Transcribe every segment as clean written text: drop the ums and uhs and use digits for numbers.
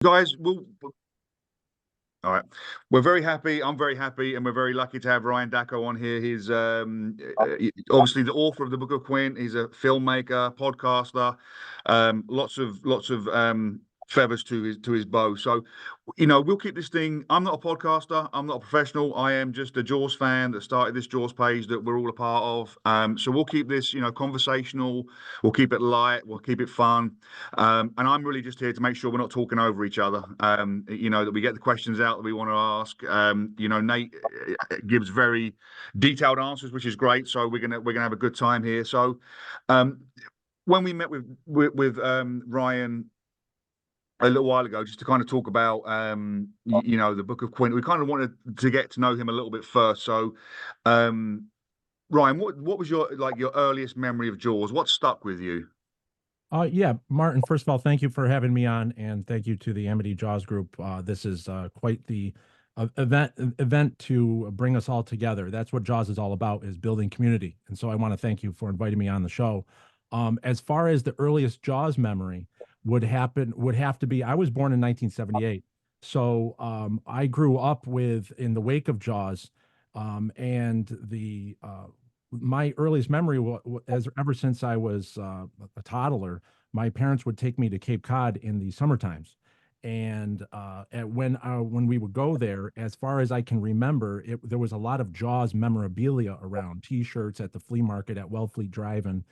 Guys, all right. We're very happy. I'm very happy, and we're very lucky to have Ryan Decko on here. He's obviously the author of the Book of Qunit. He's a filmmaker, podcaster, lots of feathers to his bow. So, we'll keep this thing. I'm not a podcaster. I'm not a professional. I am just a Jaws fan that started this Jaws page that we're all a part of. So we'll keep this, conversational. We'll keep it light. We'll keep it fun. And I'm really just here to make sure we're not talking over each other. That we get the questions out that we want to ask. Nate gives very detailed answers, which is great. So we're gonna have a good time here. So, um, when we met with Ryan a little while ago, just to kind of talk about the Book of Quint. We kind of wanted to get to know him a little bit first. So, Ryan, what was your earliest memory of Jaws? What stuck with you? Yeah, Martin, first of all, thank you for having me on, and thank you to the Amity Jaws Group. This is quite the event to bring us all together. That's what Jaws is all about, is building community. And so I want to thank you for inviting me on the show. As far as the earliest Jaws memory would have to be, I was born in 1978. So I grew up in the wake of Jaws, and the my earliest memory as ever since I was a toddler, my parents would take me to Cape Cod in the summer times. And when we would go there, as far as I can remember, there was a lot of Jaws memorabilia around, T-shirts at the flea market at Wellfleet Drive-In,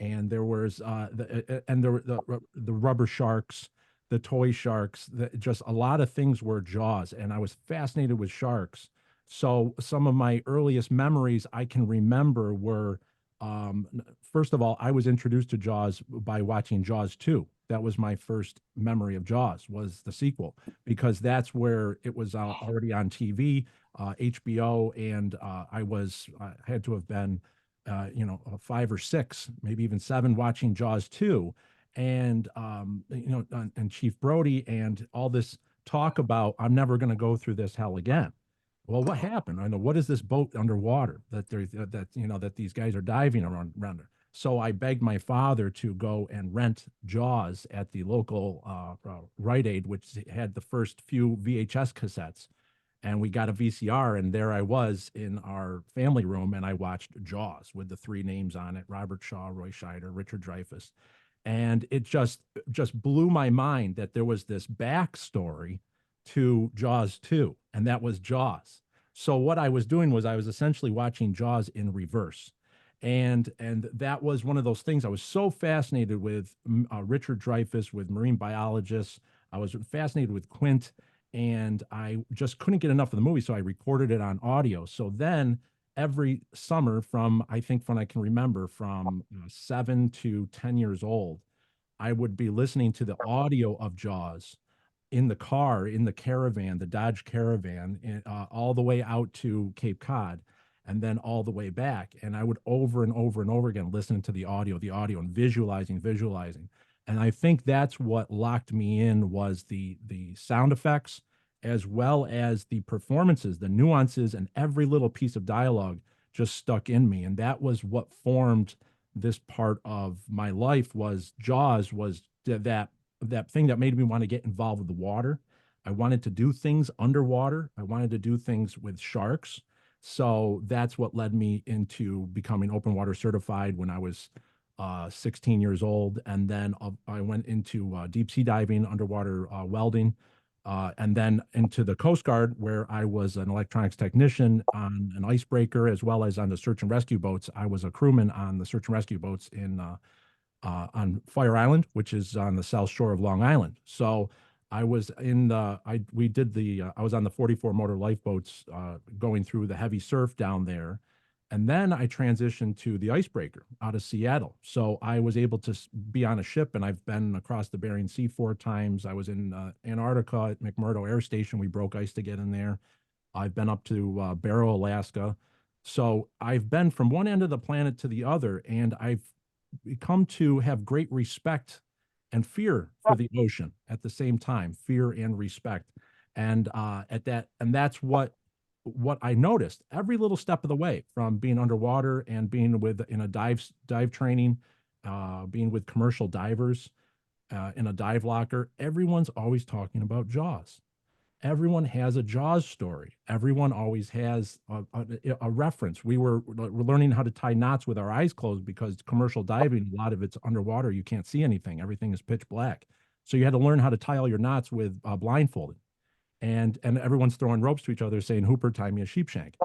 and there was the rubber sharks, the toy sharks, just a lot of things were Jaws, and I was fascinated with sharks. So some of my earliest memories I can remember were, first of all, I was introduced to Jaws by watching Jaws 2. That was my first memory of Jaws, was the sequel, because that's where it was already on TV, HBO, and I had to have been, 5 or 6, maybe even 7, watching Jaws 2, and and Chief Brody and all this talk about I'm never going to go through this hell again. Well, what happened? I know, what is this boat underwater that these guys are diving around there? So I begged my father to go and rent Jaws at the local Rite Aid, which had the first few VHS cassettes. And we got a VCR, and there I was in our family room, and I watched Jaws with the 3 names on it: Robert Shaw, Roy Scheider, Richard Dreyfuss. And it just blew my mind that there was this backstory to Jaws 2, and that was Jaws. So what I was doing was I was essentially watching Jaws in reverse. And that was one of those things I was so fascinated with, Richard Dreyfuss, with marine biologists. I was fascinated with Quint, and I just couldn't get enough of the movie, so I recorded it on audio. So then every summer, from I think when I can remember, from 7 to 10 years old, I would be listening to the audio of Jaws in the car, in the caravan, the Dodge Caravan, all the way out to Cape Cod, and then all the way back. And I would over and over and over again listen to the audio, and visualizing. And I think that's what locked me in, was the sound effects, as well as the performances, the nuances, and every little piece of dialogue just stuck in me. And that was what formed this part of my life. Was Jaws was that thing that made me want to get involved with the water. I wanted to do things underwater. I wanted to do things with sharks. So that's what led me into becoming open water certified when I was 16 years old. And then I went into deep sea diving, underwater welding, and then into the Coast Guard, where I was an electronics technician on an icebreaker, as well as on the search and rescue boats. I was a crewman on the search and rescue boats on Fire Island, which is on the south shore of Long Island. So I was in the I was on the 44 motor lifeboats, going through the heavy surf down there. And then I transitioned to the icebreaker out of Seattle. So I was able to be on a ship, and I've been across the Bering Sea 4 times. I was in Antarctica at McMurdo Air Station. We broke ice to get in there. I've been up to Barrow, Alaska. So I've been from one end of the planet to the other, and I've come to have great respect and fear for the ocean at the same time, fear and respect. And that's what I noticed every little step of the way, from being underwater and being in a dive training, being with commercial divers. in a dive locker, everyone's always talking about Jaws. Everyone has a Jaws story. Everyone always has a reference. We're learning how to tie knots with our eyes closed because commercial diving, a lot of it's underwater. You can't see anything. Everything is pitch black. So you had to learn how to tie all your knots with blindfolded. And everyone's throwing ropes to each other saying, Hooper, tie me a sheep shank.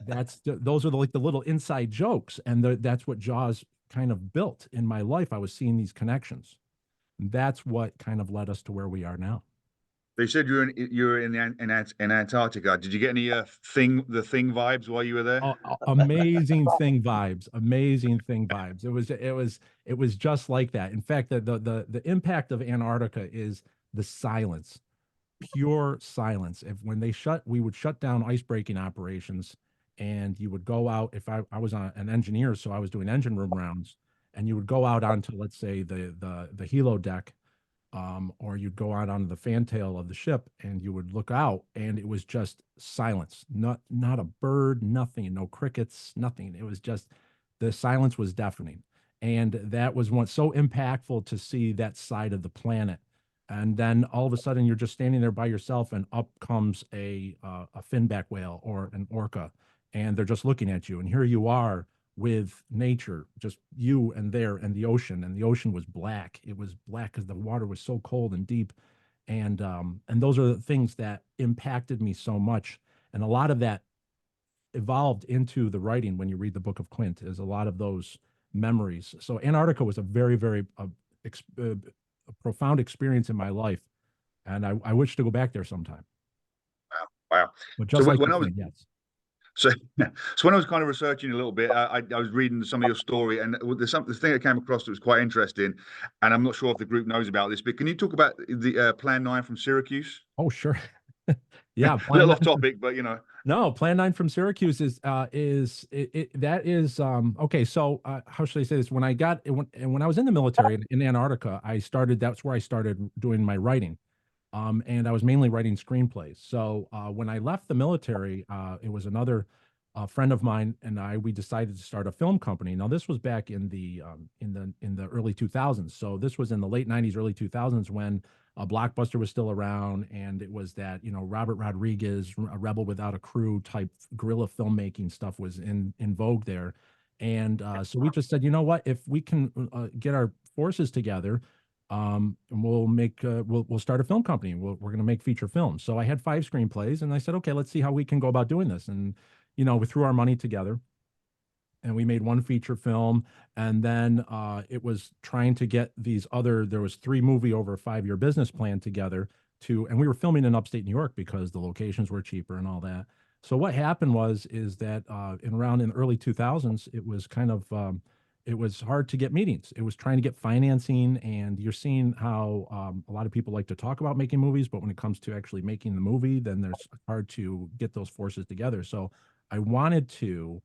Those are like the little inside jokes. And that's what Jaws kind of built in my life. I was seeing these connections. That's what kind of led us to where we are now. They said you were in Antarctica. Did you get any the thing vibes while you were there? Amazing thing vibes, amazing thing vibes. It was just like that. In fact, the impact of Antarctica is the silence, pure silence. If when they shut, we would shut down ice breaking operations, and you would go out. If I was an engineer, so I was doing engine room rounds, and you would go out onto, let's say, the helo deck, or you'd go out onto the fantail of the ship and you would look out and it was just silence, not a bird, nothing, no crickets, nothing. It was just, the silence was deafening. And that was one so impactful to see that side of the planet. And then all of a sudden you're just standing there by yourself and up comes a finback whale or an orca, and they're just looking at you. And here you are with nature, just you and there, and the ocean was black. It was black because the water was so cold and deep. And those are the things that impacted me so much. And a lot of that evolved into the writing. When you read the book of Quint, is a lot of those memories. So Antarctica was a very, very a profound experience in my life. And I wish to go back there sometime. Wow. But So just like when you're I was saying, yes. so so when I was kind of researching a little bit, I was reading some of your story, and the thing that came across that was quite interesting, and I'm not sure if the group knows about this, but can you talk about the Plan 9 from Syracuse? Oh, sure. Yeah, A little off topic, but No, Plan 9 from Syracuse that is okay. So how should I say this? When I was in the military in Antarctica, that's where I started doing my writing. And I was mainly writing screenplays. So when I left the military, it was another friend of mine and we decided to start a film company. Now this was back in the early 2000s. So this was in the late 90s, early 2000s, when Blockbuster was still around, and it was that, Robert Rodriguez, a Rebel Without a Crew type guerrilla filmmaking stuff was in vogue there. And so we just said, you know what, if we can get our forces together, and we'll start a film company. We're going to make feature films. So I had 5 screenplays, and I said, okay, let's see how we can go about doing this. And we threw our money together, and we made one feature film. And then it was trying to get there was 3 movie over a 5-year business plan together and we were filming in upstate New York because the locations were cheaper and all that. So what happened is that in the early 2000s, it was hard to get meetings. It was trying to get financing, and you're seeing how a lot of people like to talk about making movies, but when it comes to actually making the movie, then there's hard to get those forces together. So I wanted to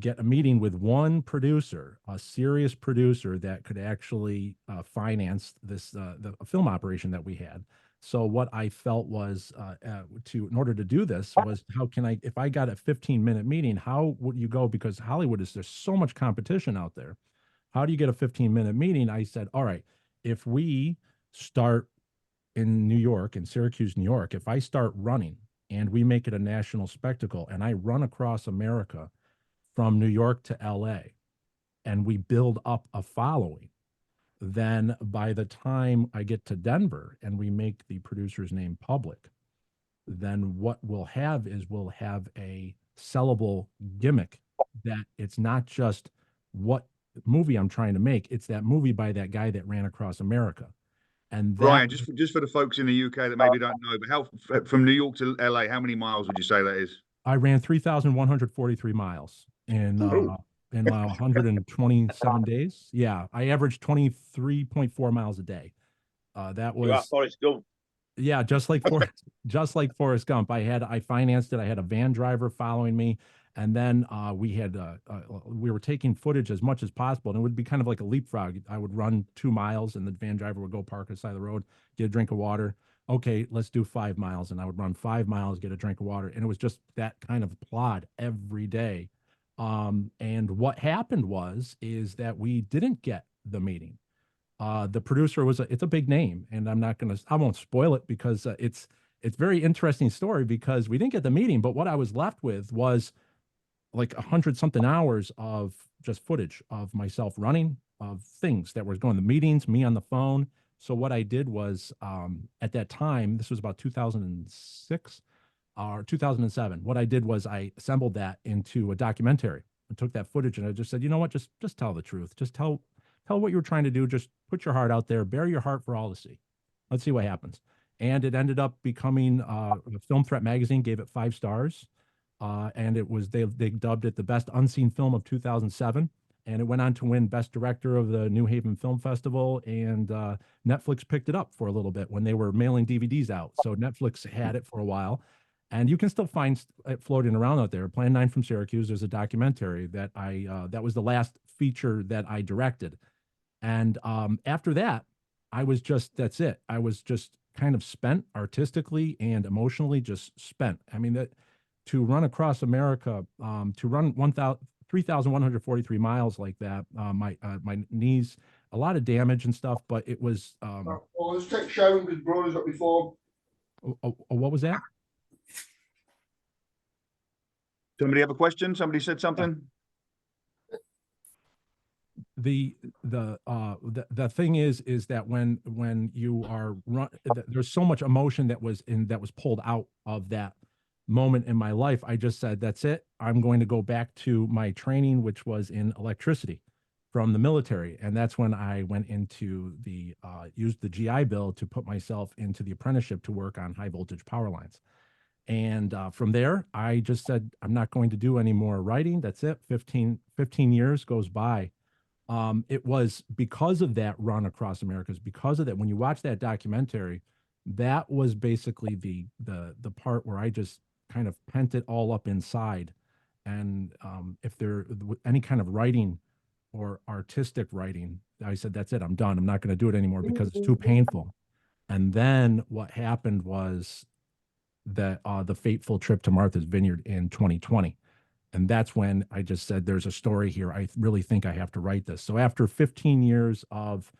get a meeting with one producer, a serious producer that could actually finance the film operation that we had. So what I felt was in order to do this was, how can I, if I got a 15-minute meeting, how would you go? Because there's so much competition out there. How do you get a 15-minute meeting? I said, all right, if we start in New York, in Syracuse, New York, if I start running and we make it a national spectacle and I run across America from New York to LA, and we build up a following, then by the time I get to Denver and we make the producer's name public, then what we'll have a sellable gimmick, that it's not just what movie I'm trying to make, it's that movie by that guy that ran across America. And that Ryan, just for the folks in the UK that maybe don't know, but from New York to LA, how many miles would you say that is? I ran 3,143 miles in 127 days. Yeah, I averaged 23.4 miles a day. That You are was Forrest Gump. Yeah, just like Forrest Gump. I financed it. I had a van driver following me, and then we were taking footage as much as possible, and it would be kind of like a leapfrog. I would run 2 miles, and the van driver would go park on the side of the road, get a drink of water. Okay, let's do 5 miles, and I would run 5 miles, get a drink of water, and it was just that kind of plod every day. And what happened is that we didn't get the meeting. The producer it's a big name, and I won't spoil it because it's very interesting story because we didn't get the meeting, but what I was left with was like 100 something hours of just footage of myself running, of things that were going, the meetings, me on the phone. So what I did was, at that time, this was about 2006 or 2007. What I did was I assembled that into a documentary and took that footage and I just said, you know what, just tell the truth. Just tell what you were trying to do. Just put your heart out there, bare your heart for all to see. Let's see what happens. And it ended up becoming Film Threat magazine gave it 5 stars. And it was they dubbed it the best unseen film of 2007, and it went on to win best director of the New Haven Film Festival. And Netflix picked it up for a little bit when they were mailing DVDs out. So Netflix had it for a while, and you can still find it floating around out there. Plan 9 from Syracuse. There's a documentary that that was the last feature that I directed, and after that, I was just that's it. I was just kind of spent artistically and emotionally, just spent. I mean that to run across America, to run 3,143 miles like that, my knees, a lot of damage and stuff, but it was. Well, let's take Sharon because Brody's up before. What was that? Somebody have a question? Somebody said something? The thing is that when you are there's so much emotion that was pulled out of that moment in my life. I just said, that's it. I'm going to go back to my training, which was in electricity from the military. And that's when I went into used the GI Bill to put myself into the apprenticeship to work on high voltage power lines. And from there, I just said, I'm not going to do any more writing. That's it. 15 years goes by. It was because of that run across America, because of that. When you watch that documentary, that was basically the part where I just kind of pent it all up inside. And if there any kind of writing or artistic writing, I said, that's it. I'm done. I'm not going to do it anymore because it's too painful. And then what happened was that the fateful trip to Martha's Vineyard in 2020. And that's when I just said, there's a story here. I really think I have to write this. So after 15 years of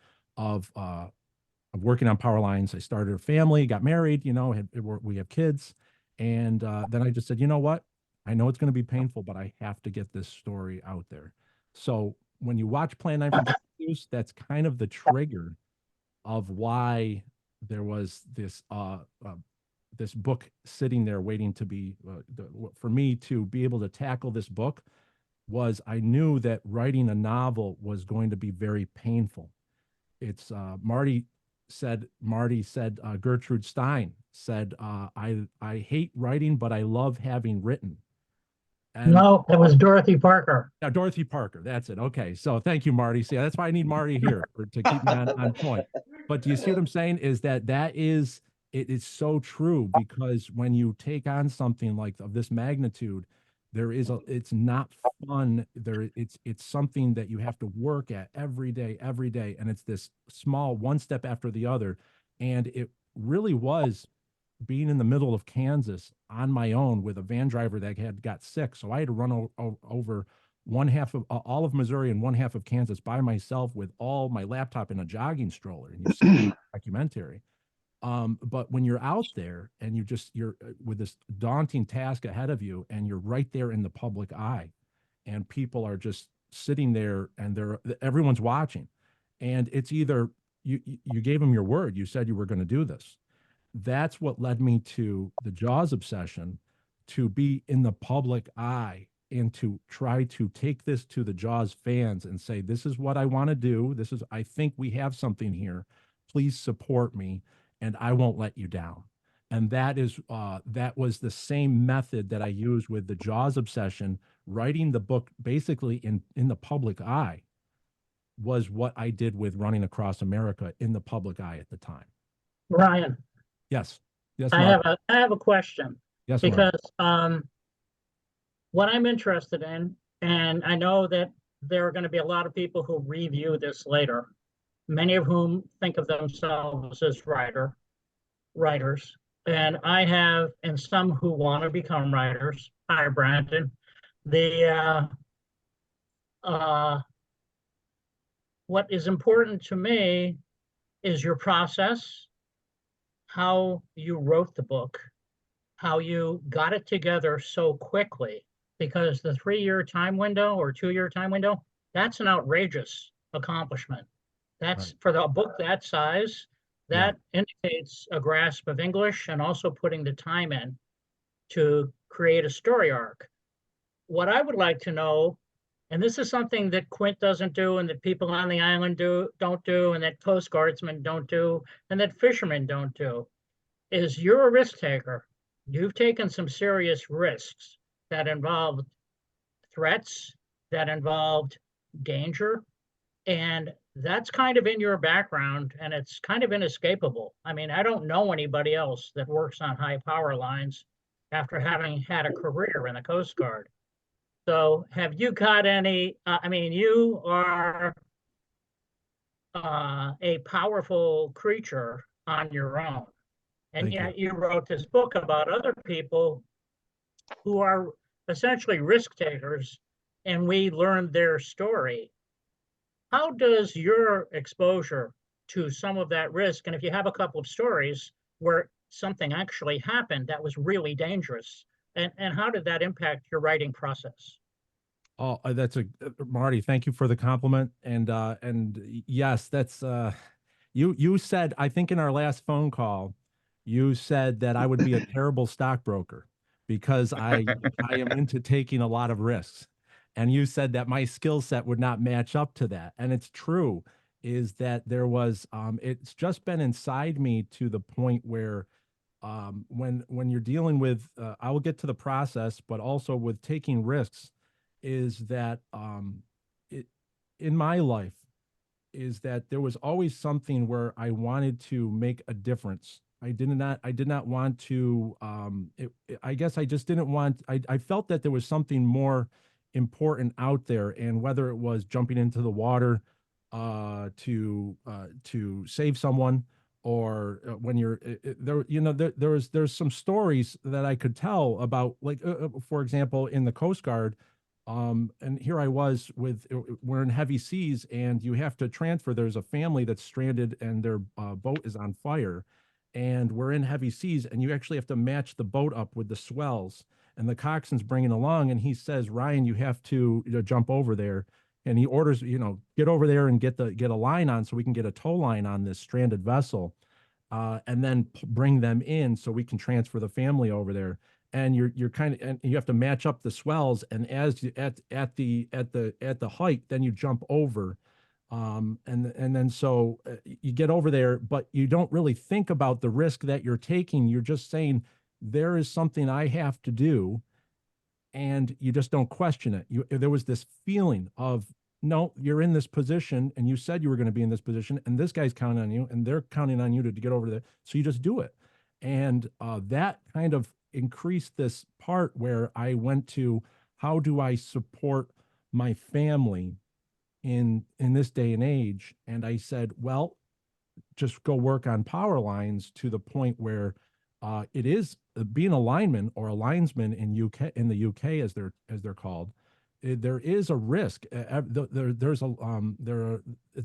working on power lines, I started a family, got married, we have kids. And then I just said, you know what? I know it's going to be painful, but I have to get this story out there. So when you watch Plan 9 from Syracuse, that's kind of the trigger of why there was this this book sitting there waiting to be for me to be able to tackle this book. Was I knew that writing a novel was going to be very painful. It's Marty said Gertrude Stein said, I hate writing, but I love having written. And no, it was Dorothy Parker. Yeah, Dorothy Parker. That's it. Okay. So thank you, Marty. See, that's why I need Marty here to keep me on point. But do you see what I'm saying? Is that it is so true, because when you take on something like of this magnitude, it's not fun. It's something that you have to work at every day. And it's this small one step after the other. And it really was being in the middle of Kansas on my own with a van driver that had got sick. So I had to run over one half of all of Missouri and one half of Kansas by myself with all my laptop in a jogging stroller. And you see the documentary. But when you're out there and you're with this daunting task ahead of you, and you're right there in the public eye, and people are just sitting there and everyone's watching, and it's either you gave them your word, you said you were going to do this. That's what led me to the Jaws obsession, to be in the public eye and to try to take this to the Jaws fans and say, this is what I want to do. I think we have something here. Please support me, and I won't let you down. And that was the same method that I used with the Jaws obsession. Writing the book basically in the public eye was what I did with Running Across America in the public eye at the time. Ryan. Yes. I have a question. Yes, because what I'm interested in, and I know that there are going to be a lot of people who review this later, many of whom think of themselves as writers. And I have, and some who want to become writers. Hi, Brandon. what is important to me is your process, how you wrote the book, how you got it together so quickly, because the 3-year time window or 2-year time window, that's an outrageous accomplishment. That's Right. for the book that size, Yeah. that indicates a grasp of English and also putting the time in to create a story arc. What I would like to know, and this is something that Quint doesn't do, and that people on the island don't do, and that Coast Guardsmen don't do, and that fishermen don't do, is you're a risk taker. You've taken some serious risks that involved threats, that involved danger, and that's kind of in your background, and it's kind of inescapable. I mean, I don't know anybody else that works on high power lines after having had a career in the Coast Guard. So have you got any, I mean, you are a powerful creature on your own. And Thank you. yet you wrote this book about other people who are essentially risk takers, and we learned their story. How does your exposure to some of that risk, and if you have a couple of stories where something actually happened that was really dangerous, and how did that impact your writing process? Oh, that's a Marty. Thank you for the compliment. And yes, that's you said, I think in our last phone call, you said that I would be a terrible stockbroker because I am into taking a lot of risks. And you said that my skill set would not match up to that. And it's true, is that there was it's just been inside me to the point where when you're dealing with I will get to the process, but also with taking risks, is that it in my life is that there was always something where I wanted to make a difference. I did not want to I guess I just didn't want I felt that there was something more important out there, and whether it was jumping into the water to save someone, or when you're there, there's some stories that I could tell about, like for example, in the Coast Guard. And here I was we're in heavy seas, and you have to transfer. There's a family that's stranded, and their boat is on fire, and we're in heavy seas, and you actually have to match the boat up with the swells. And the coxswain's bringing along, and he says, Ryan, you have to, jump over there. And he orders, get over there and get a line on so we can get a tow line on this stranded vessel, and then bring them in so we can transfer the family over there. And you're kind of, and you have to match up the swells, and as you at the height, then you jump over, and then so you get over there, but you don't really think about the risk that you're taking. You're just saying, there is something I have to do, and you just don't question it. There was this feeling of, no, you're in this position, and you said you were going to be in this position, and this guy's counting on you, and they're counting on you to get over there. So you just do it. And that kind of increased this part where I went to, how do I support my family in this day and age? And I said, well, just go work on power lines, to the point where it is being a lineman or a linesman in the UK, as they're called. There is a risk. It's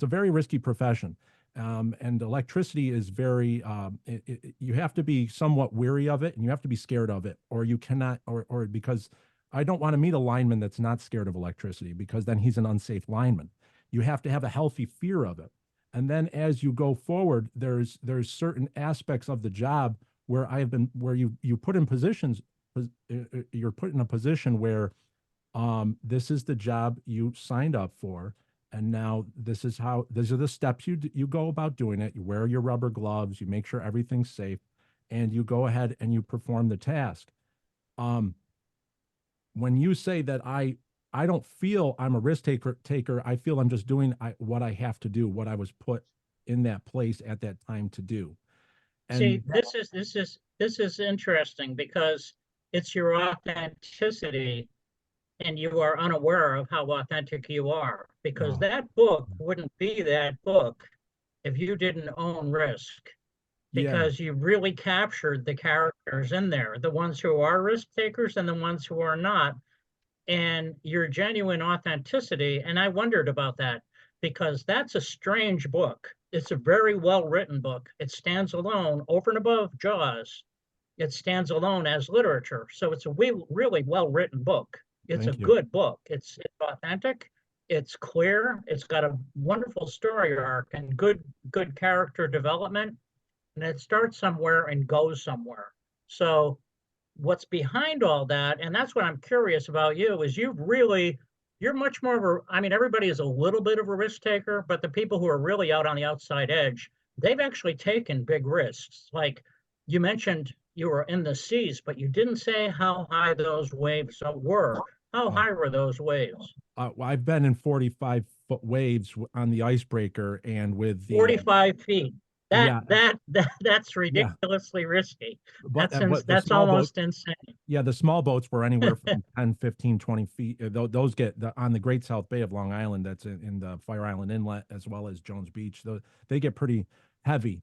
a very risky profession, and electricity is very. You have to be somewhat weary of it, and you have to be scared of it, or you cannot, or because I don't want to meet a lineman that's not scared of electricity, because then he's an unsafe lineman. You have to have a healthy fear of it. And then as you go forward, there's certain aspects of the job where you put in positions, you're put in a position where this is the job you signed up for, and now these are the steps you go about doing it. You wear your rubber gloves, you make sure everything's safe, and you go ahead and you perform the task. When you say that I don't feel I'm a risk taker. I feel I'm just doing what I have to do, what I was put in that place at that time to do. And See, this is interesting, because it's your authenticity, and you are unaware of how authentic you are, because that book wouldn't be that book if you didn't own risk, because you really captured the characters in there, the ones who are risk takers and the ones who are not, and your genuine authenticity. And I wondered about that. because that's a strange book. It's a very well-written book. It stands alone over and above Jaws. It stands alone as literature. So it's a really well-written book. It's a Thank you. good book. It's authentic. It's clear. It's got a wonderful story arc and good character development. And it starts somewhere and goes somewhere. So what's behind all that, and that's what I'm curious about you, is you're much more of a, I mean, everybody is a little bit of a risk taker, but the people who are really out on the outside edge, they've actually taken big risks. Like you mentioned you were in the seas, but you didn't say how high those waves were. How high were those waves? I've been in 45-foot waves on the icebreaker and with the 45 feet. yeah, That's yeah, ridiculously risky. but the That's small boats, almost insane. yeah, the small boats were anywhere from 10, 15, 20 feet. Those get on the Great South Bay of Long Island, that's in the Fire Island Inlet, as well as Jones Beach. They get pretty heavy.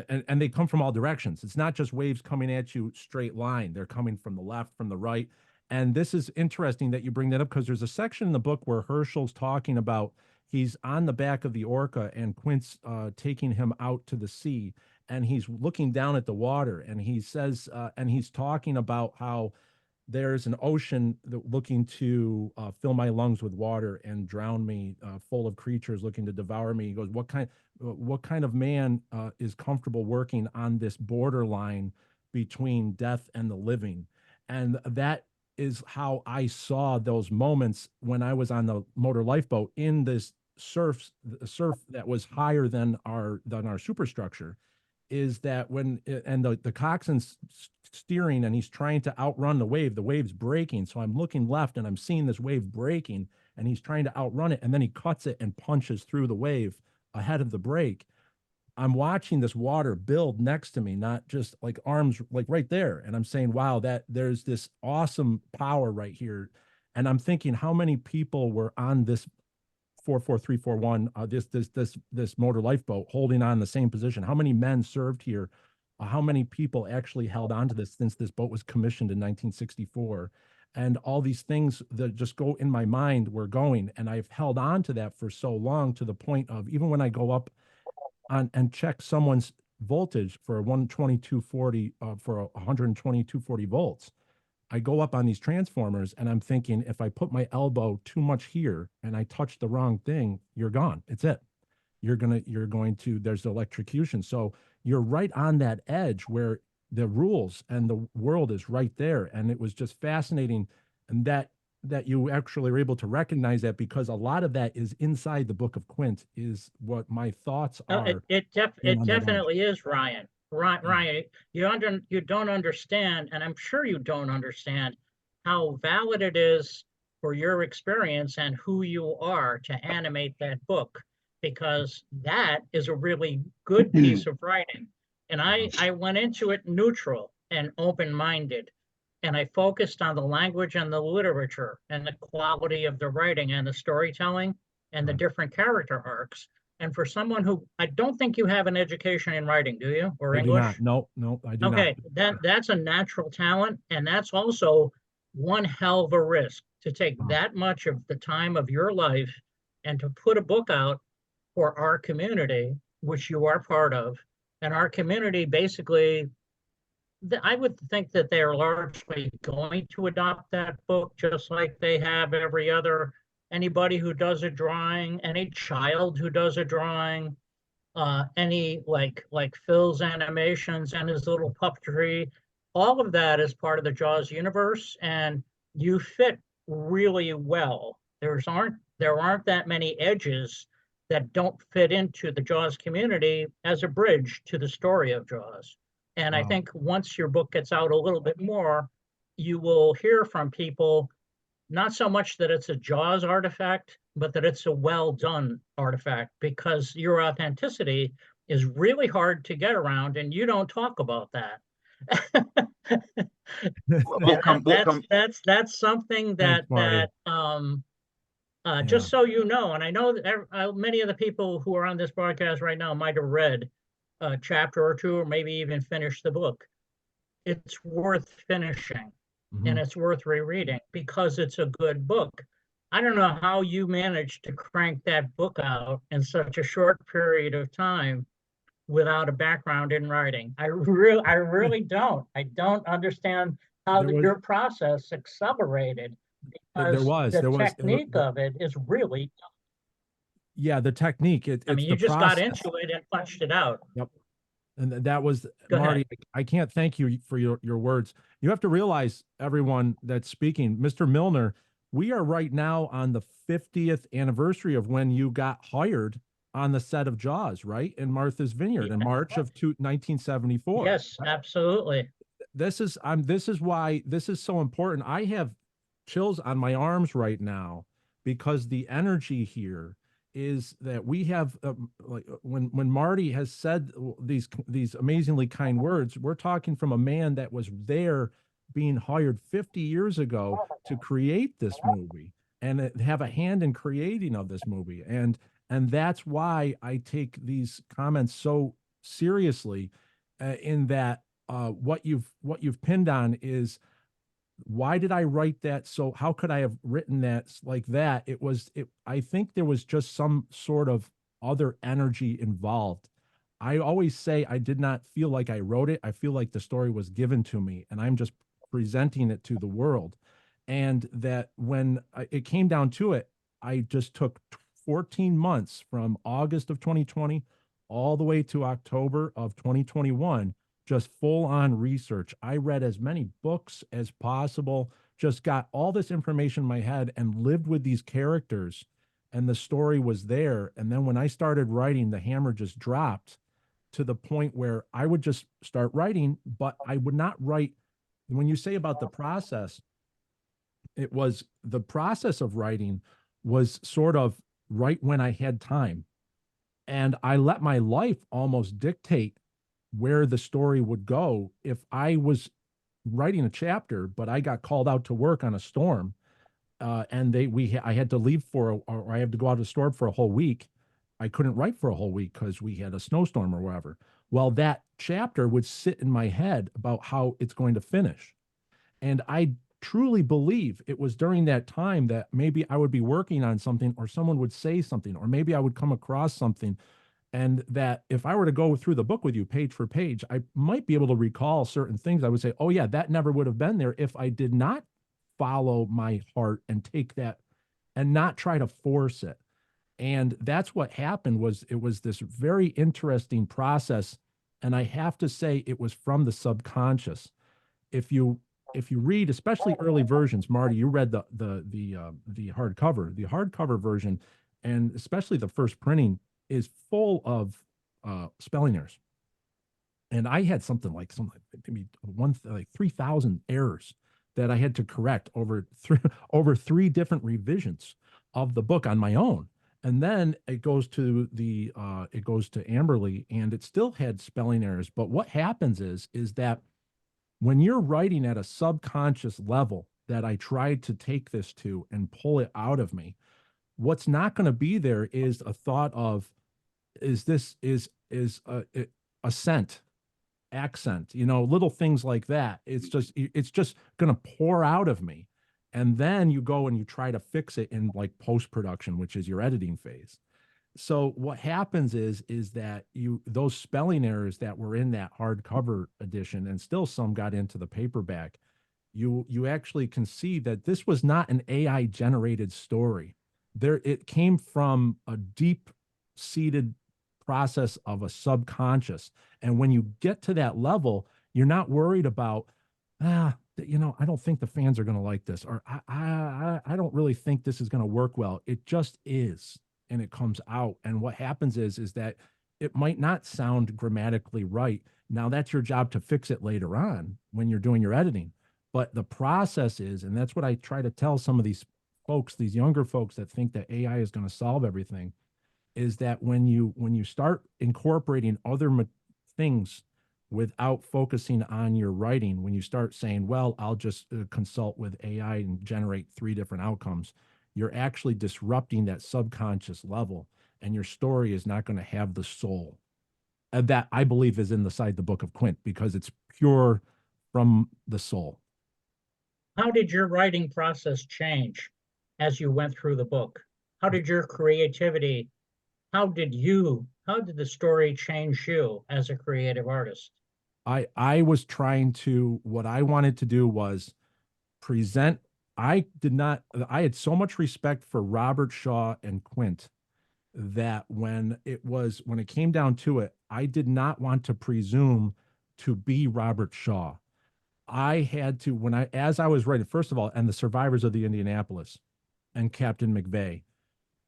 And they come from all directions. It's not just waves coming at you straight line. They're coming from the left, from the right. And this is interesting that you bring that up, because there's a section in the book where Herschel's talking about he's on the back of the Orca and Quint's taking him out to the sea, and he's looking down at the water, and he says, and he's talking about how there's an ocean looking to fill my lungs with water and drown me, full of creatures looking to devour me. He goes, what kind of man is comfortable working on this borderline between death and the living? And that is how I saw those moments when I was on the motor lifeboat in this surf that was higher than our superstructure. Is that when and the coxswain's steering and he's trying to outrun the wave's breaking. So I'm looking left and I'm seeing this wave breaking and he's trying to outrun it, and then he cuts it and punches through the wave ahead of the break. I'm watching this water build next to me, not just like arms, like right there. And I'm saying, wow, that there's this awesome power right here. And I'm thinking how many people were on this 44341, this motor lifeboat holding on the same position. How many men served here? How many people actually held on to this since this boat was commissioned in 1964? And all these things that just go in my mind were going, and I've held on to that for so long, to the point of even when I go up on and check someone's voltage for 12240 for 12240 volts, I go up on these transformers and I'm thinking, if I put my elbow too much here and I touch the wrong thing, you're gone. It's it. You're going to, there's electrocution. So you're right on that edge where the rules and the world is right there. And it was just fascinating. And that you actually were able to recognize that, because a lot of that is inside the book of Quint, is what my thoughts No, are. it definitely is, Ryan. Yeah. Ryan, you don't understand, and I'm sure you don't understand how valid it is for your experience and who you are to animate that book, because that is a really good piece of writing. And I went into it neutral and open-minded, and I focused on the language and the literature and the quality of the writing and the storytelling and the Right. different character arcs. And for someone who, I don't think you have an education in writing, do you? Or I do English? not. No, I do not. Okay, that's a natural talent, and that's also one hell of a risk to take Wow. that much of the time of your life and to put a book out for our community, which you are part of. And our community basically, I would think that they are largely going to adopt that book, just like they have every other, anybody who does a drawing, any child who does a drawing, any like Phil's animations and his little puppetry, all of that is part of the Jaws universe, and you fit really well. There aren't that many edges that don't fit into the Jaws community as a bridge to the story of Jaws. And I Wow. think once your book gets out a little bit more, you will hear from people, not so much that it's a Jaws artifact, but that it's a well done artifact, because your authenticity is really hard to get around and you don't talk about that. That's something Thanks, Marty. Yeah. just so you know, and I know that many of the people who are on this broadcast right now might have read a chapter or two, or maybe even finished the book. It's worth finishing and Mhm. it's worth rereading because it's a good book. I don't know how you managed to crank that book out in such a short period of time without a background in writing. I really don't. I don't understand how There was, your process accelerated there because was, the there was, technique of it is really, yeah, the technique, I it's mean, you the just got process. into it and punched it out. Yep. And that was Go ahead. Marty. I can't thank you for your words. You have to realize, everyone that's speaking, Mr. Milner, we are right now on the 50th anniversary of when you got hired on the set of Jaws, right? In Martha's Vineyard in Yeah. March of 1974. Yes, absolutely. This is why this is so important. I have chills on my arms right now because the energy here is that we have like when Marty has said these amazingly kind words, we're talking from a man that was there being hired 50 years ago to create this movie and have a hand in creating of this movie. And that's why I take these comments so seriously, in that what you've pinned on is, why did I write that? So how could I have written that like that? I think there was just some sort of other energy involved. I always say I did not feel like I wrote it. I feel like the story was given to me and I'm just presenting it to the world. And that when it came down to it, I just took 14 months from August of 2020 all the way to October of 2021, just full on research. I read as many books as possible, just got all this information in my head and lived with these characters. And the story was there. And then when I started writing, the hammer just dropped to the point where I would just start writing, but I would not write. When you say about the process, it was the process of writing was sort of right when I had time. And I let my life almost dictate where the story would go. If I was writing a chapter, but I got called out to work on a storm, and I had to leave or I had to go out to the storm for a whole week. I couldn't write for a whole week because we had a snowstorm or whatever. Well, that chapter would sit in my head about how it's going to finish. And I truly believe it was during that time that maybe I would be working on something or someone would say something, or maybe I would come across something. And that if I were to go through the book with you page for page, I might be able to recall certain things. I would say, oh, yeah, that never would have been there if I did not follow my heart and take that and not try to force it. And that's what happened. It was this very interesting process. And I have to say it was from the subconscious. If you read, especially early versions, Marty, you read the hardcover. The hardcover version, and especially the first printing, is full of spelling errors. And I had something like maybe 3,000 errors that I had to correct over three different revisions of the book on my own. And then it goes to Amberly, and it still had spelling errors. But what happens is that when you're writing at a subconscious level that I tried to take this to and pull it out of me, what's not going to be there is a thought of, is a scent, accent, little things like that. It's just going to pour out of me. And then you go and you try to fix it in like post-production, which is your editing phase. So what happens is that those spelling errors that were in that hardcover edition, and still some got into the paperback, you actually can see that this was not an AI generated story. It came from a deep seated process of a subconscious. And when you get to that level, you're not worried about, I don't think the fans are going to like this, or I don't really think this is going to work well. It just is. And it comes out. And what happens is that it might not sound grammatically right. Now that's your job to fix it later on when you're doing your editing. But the process is, and that's what I try to tell some of these folks, these younger folks that think that AI is going to solve everything, is that when you start incorporating other things without focusing on your writing, when you start saying, well, I'll just consult with AI and generate 3 different outcomes, you're actually disrupting that subconscious level, and your story is not going to have the soul that I believe is inside the book of Qunit, because it's pure from the soul. How did your writing process change as you went through the book? How did your creativity, how did the story change you as a creative artist? I was trying to, what I wanted to do was present. I had so much respect for Robert Shaw and Quint that when it came down to it, I did not want to presume to be Robert Shaw. I had to, as I was writing, first of all, and the survivors of the Indianapolis and Captain McVeigh,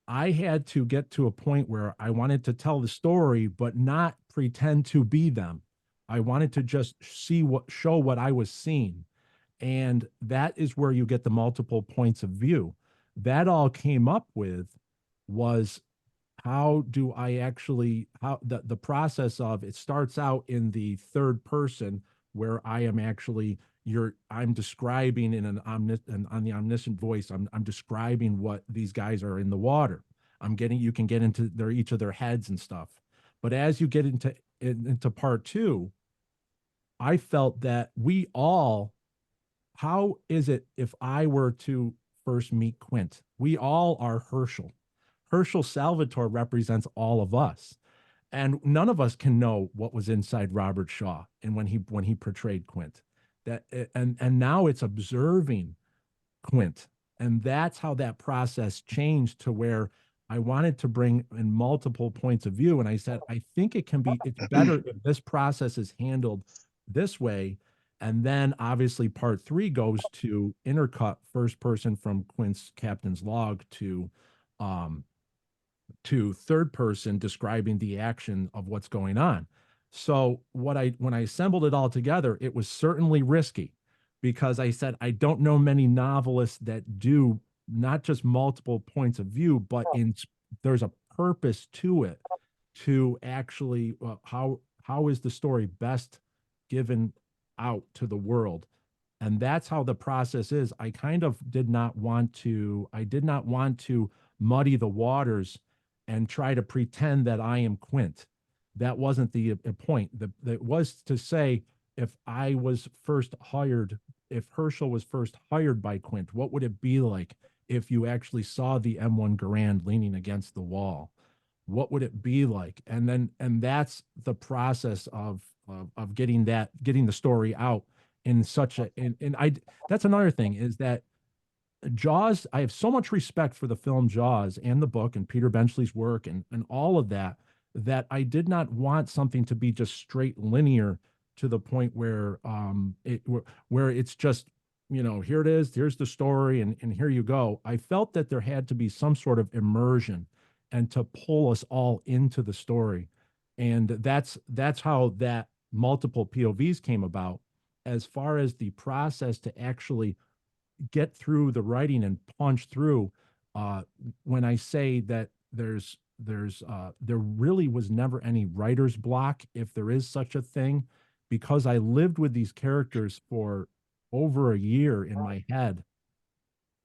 I had to get to a point where I wanted to tell the story, but not pretend to be them. I wanted to just show what I was seeing. And that is where you get the multiple points of view. That all came up with was how do I actually, how the process of it starts out in the third person where I am actually, I'm describing in on the omniscient voice, I'm describing what these guys are in the water. You can get into each of their heads and stuff. But as you get into part two, I felt that how is it if I were to first meet Quint? We all are Herschel. Herschel Salvatore represents all of us. And none of us can know what was inside Robert Shaw and when he portrayed Quint. And now it's observing Quint. And that's how that process changed to where I wanted to bring in multiple points of view. And I said, I think it's better if this process is handled this way. And then obviously part three goes to intercut first person from Quint's captain's log to third person describing the action of what's going on. So when I assembled it all together, it was certainly risky because I said, I don't know many novelists that do not just multiple points of view, but there's a purpose to it to actually, how is the story best given out to the world? And that's how the process is. I did not want to muddy the waters and try to pretend that I am Quint. That wasn't the point. That was to say, if Herschel was first hired by Quint, what would it be like if you actually saw the M1 Garand leaning against the wall? What would it be like? And that's the process of getting the story out in such a, that's another thing is that Jaws, I have so much respect for the film Jaws and the book and Peter Benchley's work and all of that, that I did not want something to be just straight linear to the point where where it's just, here it is, here's the story, and here you go. I felt that there had to be some sort of immersion and to pull us all into the story. And that's how that multiple POVs came about. As far as the process to actually get through the writing and punch through, when I say that there really was never any writer's block, if there is such a thing, because I lived with these characters for over a year in my head.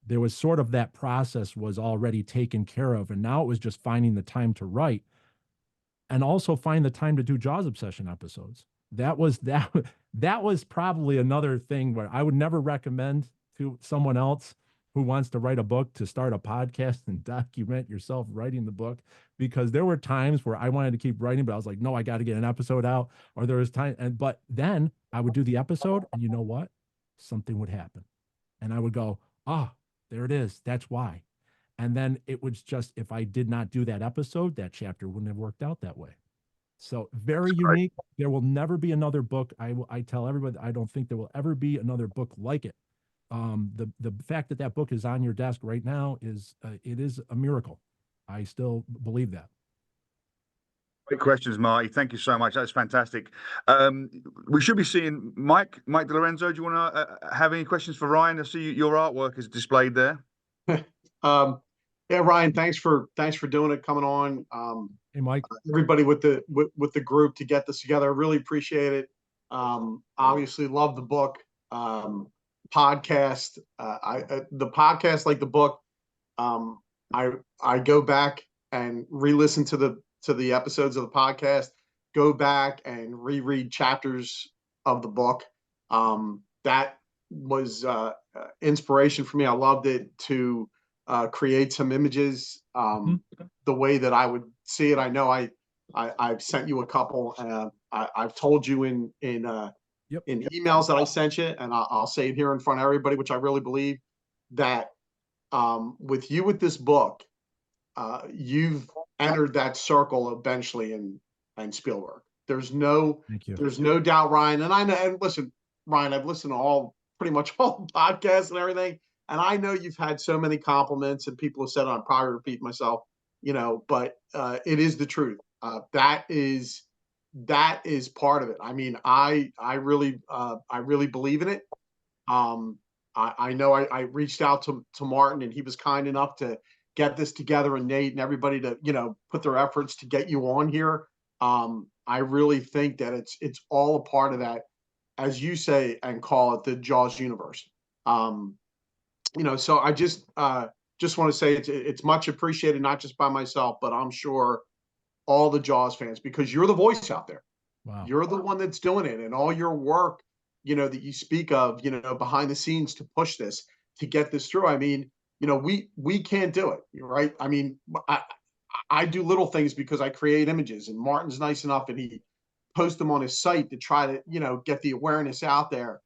There was sort of that process was already taken care of, and now it was just finding the time to write and also find the time to do Jaws Obsession episodes. That was probably another thing where I would never recommend to someone else who wants to write a book to start a podcast and document yourself writing the book, because there were times where I wanted to keep writing, but I was like, no, I got to get an episode out. Or there was time, but then I would do the episode, and you know what? Something would happen, and I would go, there it is. That's why. And then it was just, if I did not do that episode, that chapter wouldn't have worked out that way. So very unique. There will never be another book. I tell everybody, I don't think there will ever be another book like it. The fact that book is on your desk right now is it is a miracle. I still believe that. Great questions, Marty. Thank you so much. That's fantastic. We should be seeing Mike DiLorenzo. Do you want to have any questions for Ryan? I see your artwork is displayed there. Yeah, Ryan, thanks for doing it, coming on. Hey, Mike. Everybody with the group to get this together. I really appreciate it. Obviously love the book. Podcast. The podcast, like the book, I go back and re-listen to the episodes of the podcast, go back and reread chapters of the book. That was inspiration for me. I loved it to create some images the way that I would see it. I know I've sent you a couple. I've told you in emails that I sent you, and I'll say it here in front of everybody, which I really believe that with you with this book, you've entered that circle of Benchley and Spielberg. There's no doubt, Ryan. And I know, and listen, Ryan, I've listened to pretty much all the podcasts and everything. And I know you've had so many compliments and people have said, I'm probably repeating myself, but it is the truth. That is part of it. I mean, I really believe in it. I know I reached out to Martin, and he was kind enough to get this together, and Nate and everybody to, put their efforts to get you on here. I really think that it's all a part of that, as you say, and call it the Jaws universe. So I just want to say it's much appreciated, not just by myself, but I'm sure all the Jaws fans, because you're the voice out there. Wow. You're the one that's doing it, and all your work, that you speak of, behind the scenes to push this, to get this through. I mean, we can't do it, right? I mean, I do little things because I create images, and Martin's nice enough, and he posts them on his site to try to, get the awareness out there,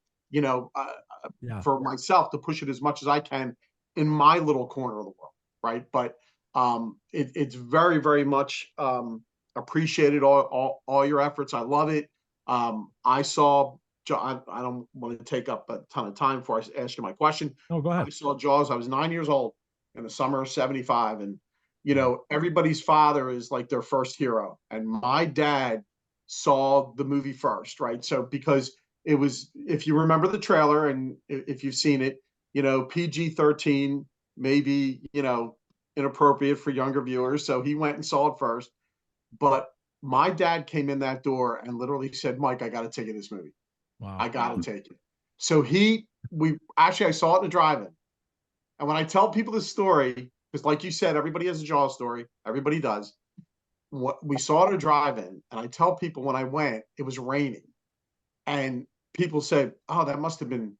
for myself, to push it as much as I can in my little corner of the world, right? But it's very, very much appreciated, all your efforts. I love it. I saw, I don't want to take up a ton of time before I ask you my question. Oh, go ahead. I saw Jaws. I was 9 years old in the summer of '75, and everybody's father is like their first hero, and my dad saw the movie first, right? So because it was, if you remember the trailer, and if you've seen it, PG-13, maybe, inappropriate for younger viewers. So he went and saw it first. But my dad came in that door and literally said, Mike, I got to take you this movie. Wow. I got to take it. So I saw it in the drive-in. And when I tell people this story, because like you said, everybody has a Jaws story. Everybody does. What we saw it in a drive-in, and I tell people when I went, it was raining. And people said, oh, that must have been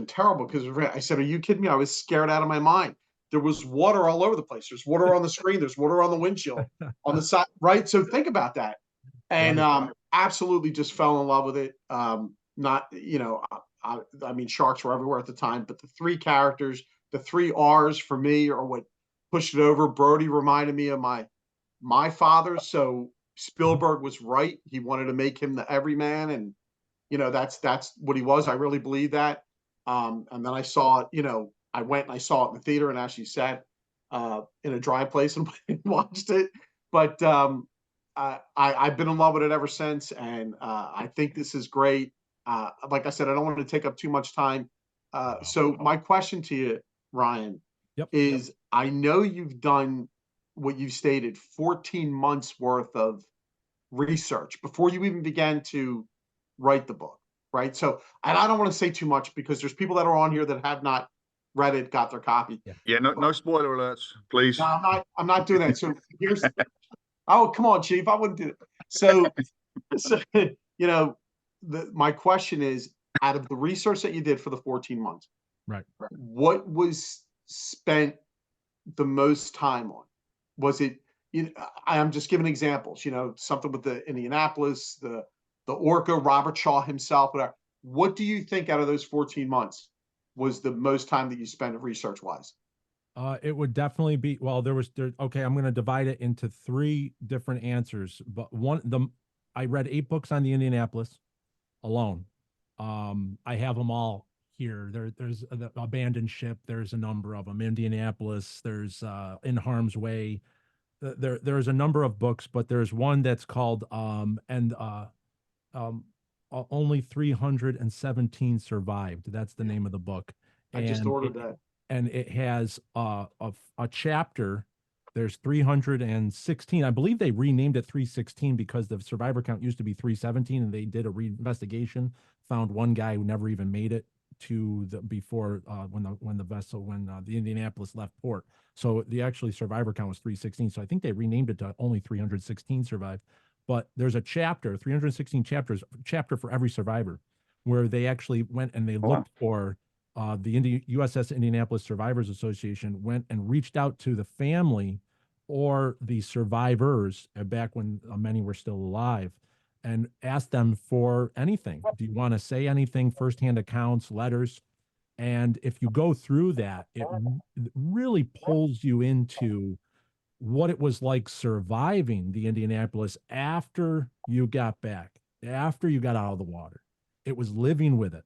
terrible because I said, are you kidding me? I was scared out of my mind. There was water all over the place. There's water on the screen. There's water on the windshield, on the side, right? So think about that. And absolutely just fell in love with it. Not, I mean, sharks were everywhere at the time, but the three characters, the three R's for me are what pushed it over. Brody reminded me of my father. So Spielberg was right. He wanted to make him the everyman, and that's what he was. I really believe that. And then I saw it, I went and I saw it in the theater and actually sat in a dry place and watched it. But I've been in love with it ever since, and I think this is great. Like I said, I don't want to take up too much time. So my question to you, Ryan, is I know you've done what you stated, 14 months worth of research before you even began to write the book, right? So, and I don't want to say too much because there's people that are on here that have not read it, got their copy. Yeah, no spoiler alerts, please. No, I'm not doing that. So here's, oh, come on, Chief, I wouldn't do it. So my question is, out of the research that you did for the 14 months, right, what was spent the most time on? Was it, I'm just giving examples, something with the Indianapolis, the Orca, Robert Shaw himself, whatever. What do you think out of those 14 months was the most time that you spent research wise? It would definitely be, well, okay, I'm going to divide it into three different answers, but I read 8 books on the Indianapolis alone. I have them all here. There's the Abandoned Ship. There's a number of them. Indianapolis. There's In Harm's Way. There's a number of books, but there's one that's called Only 317 Survived. That's the name of the book. I just ordered that. And it has a chapter. There's 316. I believe they renamed it 316 because the survivor count used to be 317, and they did a reinvestigation, found one guy who never even made it to when the Indianapolis left port. So the actually survivor count was 316. So I think they renamed it to Only 316 Survived. But there's a chapter, 316 chapters, chapter for every survivor, where they actually went and they looked for the USS Indianapolis Survivors Association went and reached out to the family or the survivors back when many were still alive and asked them for anything. Do you want to say anything? Firsthand accounts, letters. And if you go through that, it really pulls you into what it was like surviving the Indianapolis after you got back, after you got out of the water. It was living with it,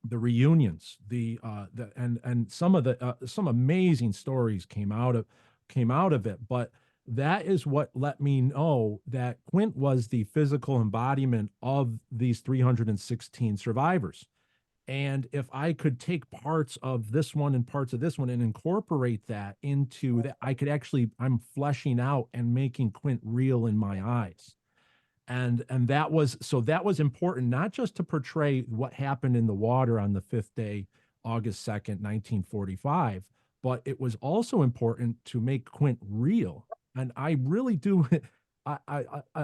the reunions, and some amazing stories came out of it. But that is what let me know that Qunit was the physical embodiment of these 316 survivors. And if I could take parts of this one and parts of this one and incorporate that into that, I'm fleshing out and making Qunit real in my eyes. And that was important, not just to portray what happened in the water on the 5th day, August 2nd, 1945, but it was also important to make Qunit real. And I really do.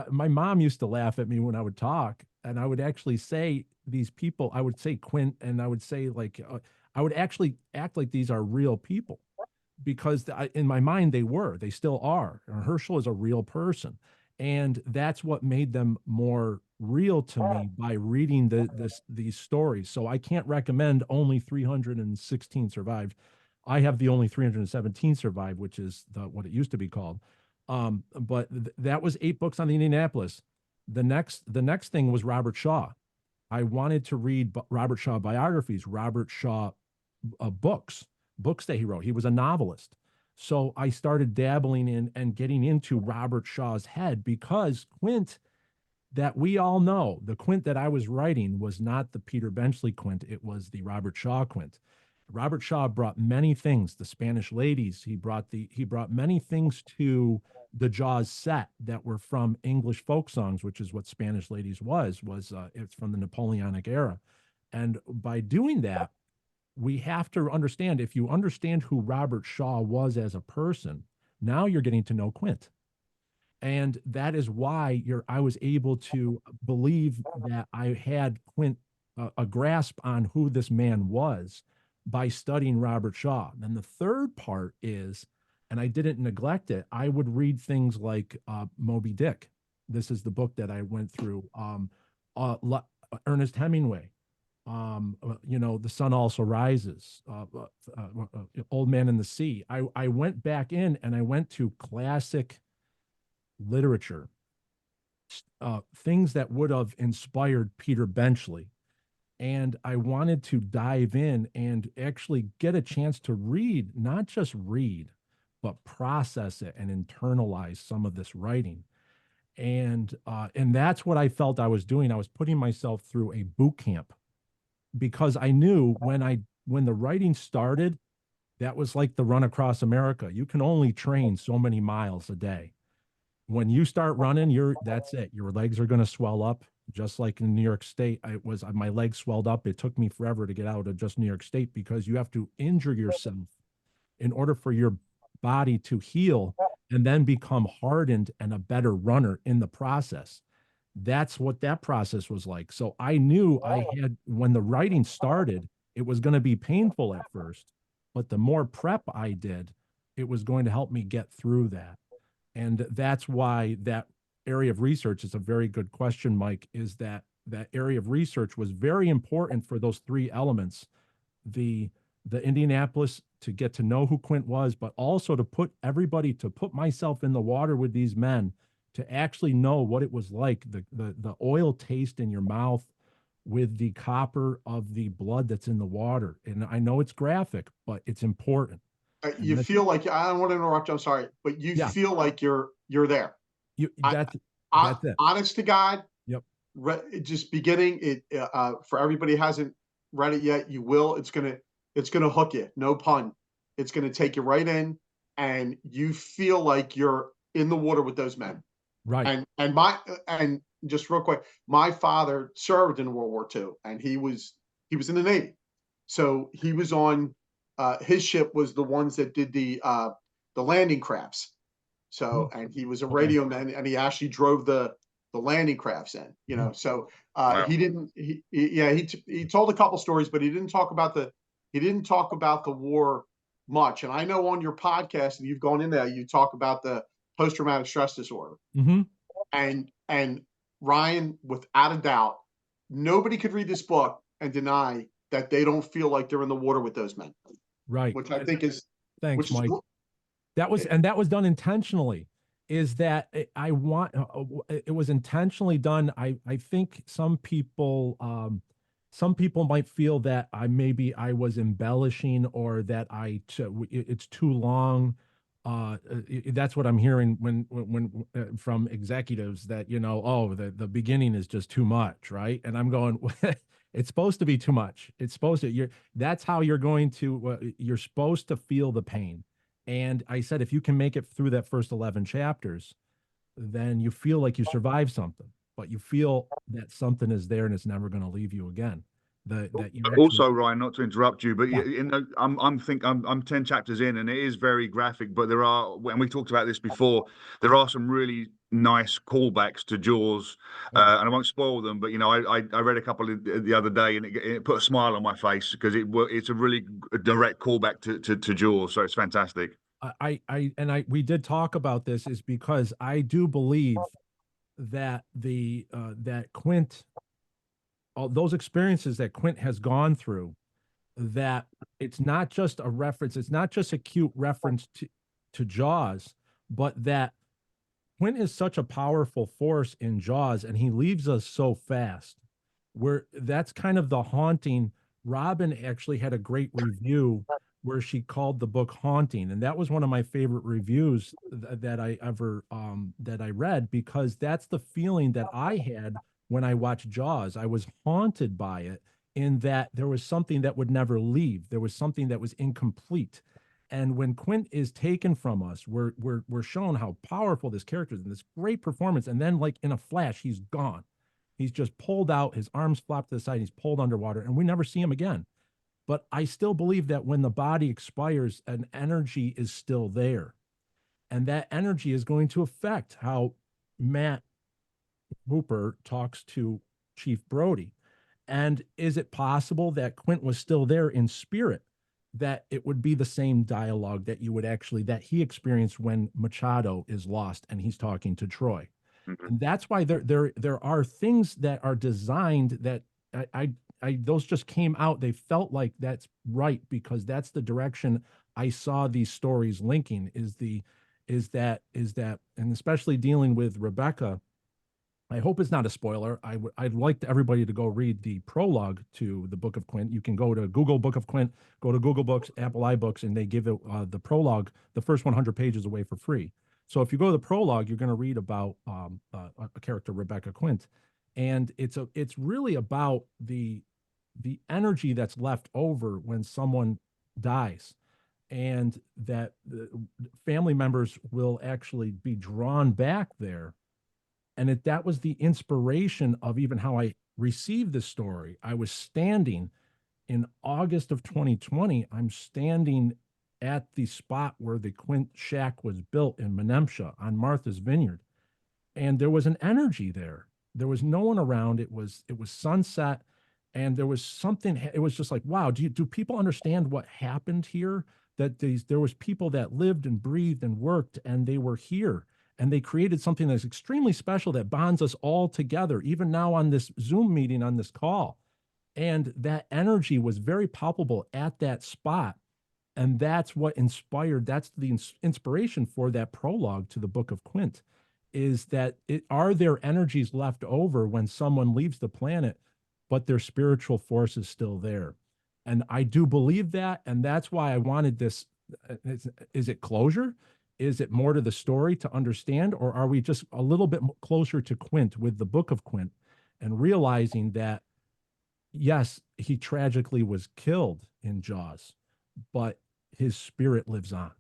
My mom used to laugh at me when I would talk, and I would actually say these people, I would say Qunit, and I would say I would actually act like these are real people, because in my mind they still are. Herschel is a real person, and that's what made them more real to me by reading these stories. So I can't recommend only 316 survived. I have the only 317 survived, which is what it used to be called. But that was 8 books on the Indianapolis. The next thing was Robert Shaw. I wanted to read Robert Shaw biographies, Robert Shaw books that he wrote. He was a novelist. So I started dabbling in and getting into Robert Shaw's head, because Qunit that we all know, the Qunit that I was writing, was not the Peter Benchley Qunit. It was the Robert Shaw Qunit. Robert Shaw brought many things, the Spanish ladies. He brought many things to the Jaws set that were from English folk songs, which is what Spanish ladies it's from the Napoleonic era. And by doing that, we have to understand, if you understand who Robert Shaw was as a person, now you're getting to know Qunit. And that is why I was able to believe that I had Qunit, a grasp on who this man was, by studying Robert Shaw. Then the third part is, and I didn't neglect it, I would read things like Moby Dick. This is the book that I went through. Ernest Hemingway, The Sun Also Rises, Old Man in the Sea. I went back in and I went to classic literature, things that would have inspired Peter Benchley. And I wanted to dive in and actually get a chance to read, not just read, but process it and internalize some of this writing. And that's what I felt I was doing. I was putting myself through a boot camp, because I knew when the writing started, that was like the run across America. You can only train so many miles a day. When you start running, that's it. Your legs are going to swell up. Just like in New York State, my legs swelled up. It took me forever to get out of just New York State, because you have to injure yourself in order for your body to heal and then become hardened and a better runner in the process. That's what that process was like. So I knew when the writing started, it was going to be painful at first, but the more prep I did, it was going to help me get through that. And that's why that area of research is a very good question, Mike, is that area of research was very important for those 3 elements, the Indianapolis, to get to know who Qunit was, but also to put myself in the water with these men, to actually know what it was like, the oil taste in your mouth with the copper of the blood that's in the water. And I know it's graphic, but it's important. You feel like, I don't want to interrupt you, I'm sorry, but you feel like you're there. That's it. Honest to God. Yep. Just beginning it, for everybody who hasn't read it yet, you will. It's gonna hook you. No pun. It's gonna take you right in, and you feel like you're in the water with those men. Right. And just real quick, my father served in World War II, and he was in the Navy, so he was on. His ship was the ones that did the landing crafts. So, and he was a radio man, and he actually drove the landing crafts in, So Wow. he told a couple stories, but he didn't talk about the He didn't talk about the war much. And I know on your podcast, and you've gone in there, you talk about the post-traumatic stress disorder. Mm-hmm. And Ryan, without a doubt, nobody could read this book and deny that they don't feel like they're in the water with those men. Right. Which I think is, thanks, Mike. That was done intentionally. Is that I want it was intentionally done. I think some people might feel that I was embellishing, or that it's too long. That's what I'm hearing when from executives, that the beginning is just too much, right? And I'm going, it's supposed to be too much. It's supposed to that's how you're going to you're supposed to feel the pain. And I said, if you can make it through that first 11 chapters, then you feel like you survived something, but you feel that something is there and it's never going to leave you again. That you also, Ryan, not to interrupt you, but Yeah. I'm 10 chapters in, and it is very graphic. But there are, and we talked about this before, there are some really nice callbacks to Jaws, and I won't spoil them. But I read a couple the other day, and it put a smile on my face, because it's a really direct callback to Jaws. So it's fantastic. We did talk about this, is because I do believe that that Quint, all those experiences that Quint has gone through, that it's not just a reference, it's not just a cute reference to Jaws, but that Quint is such a powerful force in Jaws, and he leaves us so fast. That's kind of the haunting. Robin actually had a great review where she called the book haunting, and that was one of my favorite reviews that I ever that I read, because that's the feeling that I had when I watched Jaws. I was haunted by it, in that there was something that would never leave. There was something that was incomplete. And when Quint is taken from us, we're shown how powerful this character is, and this great performance. And then, like in a flash, he's gone. He's just pulled out, his arms flop to the side, he's pulled underwater, and we never see him again. But I still believe that when the body expires, an energy is still there. And that energy is going to affect how Matt Hooper talks to Chief Brody. And is it possible that Quint was still there in spirit, that it would be the same dialogue that he experienced when Machado is lost and he's talking to Troy? Mhm. And that's why there are things that are designed that those just came out. They felt like that's right, because that's the direction I saw these stories linking, is that, and especially dealing with Rebecca. I hope it's not a spoiler. I'd like everybody to go read the prologue to the Book of Quint. You can go to Google Book of Quint, go to Google Books, Apple iBooks, and they give it the prologue, the first 100 pages, away for free. So if you go to the prologue, you're going to read about a character, Rebecca Quint, and it's really about the energy that's left over when someone dies, and that the family members will actually be drawn back there. And that was the inspiration of even how I received this story. I was standing in August of 2020. I'm standing at the spot where the Quint shack was built in Menemsha on Martha's Vineyard. And there was an energy there. There was no one around. It was sunset, and there was something. It was just like, wow, do people understand what happened here? That there was people that lived and breathed and worked, and they were here. And they created something that's extremely special that bonds us all together, even now on this Zoom meeting, on this call. And that energy was very palpable at that spot. And that's what inspired, that's the inspiration for that prologue to the Book of Quint, is that are there energies left over when someone leaves the planet, but their spiritual force is still there? And I do believe that. And that's why I wanted this. Is it closure? Is it more to the story to understand, or are we just a little bit closer to Quint with the Book of Quint, and realizing that, yes, he tragically was killed in Jaws, but his spirit lives on.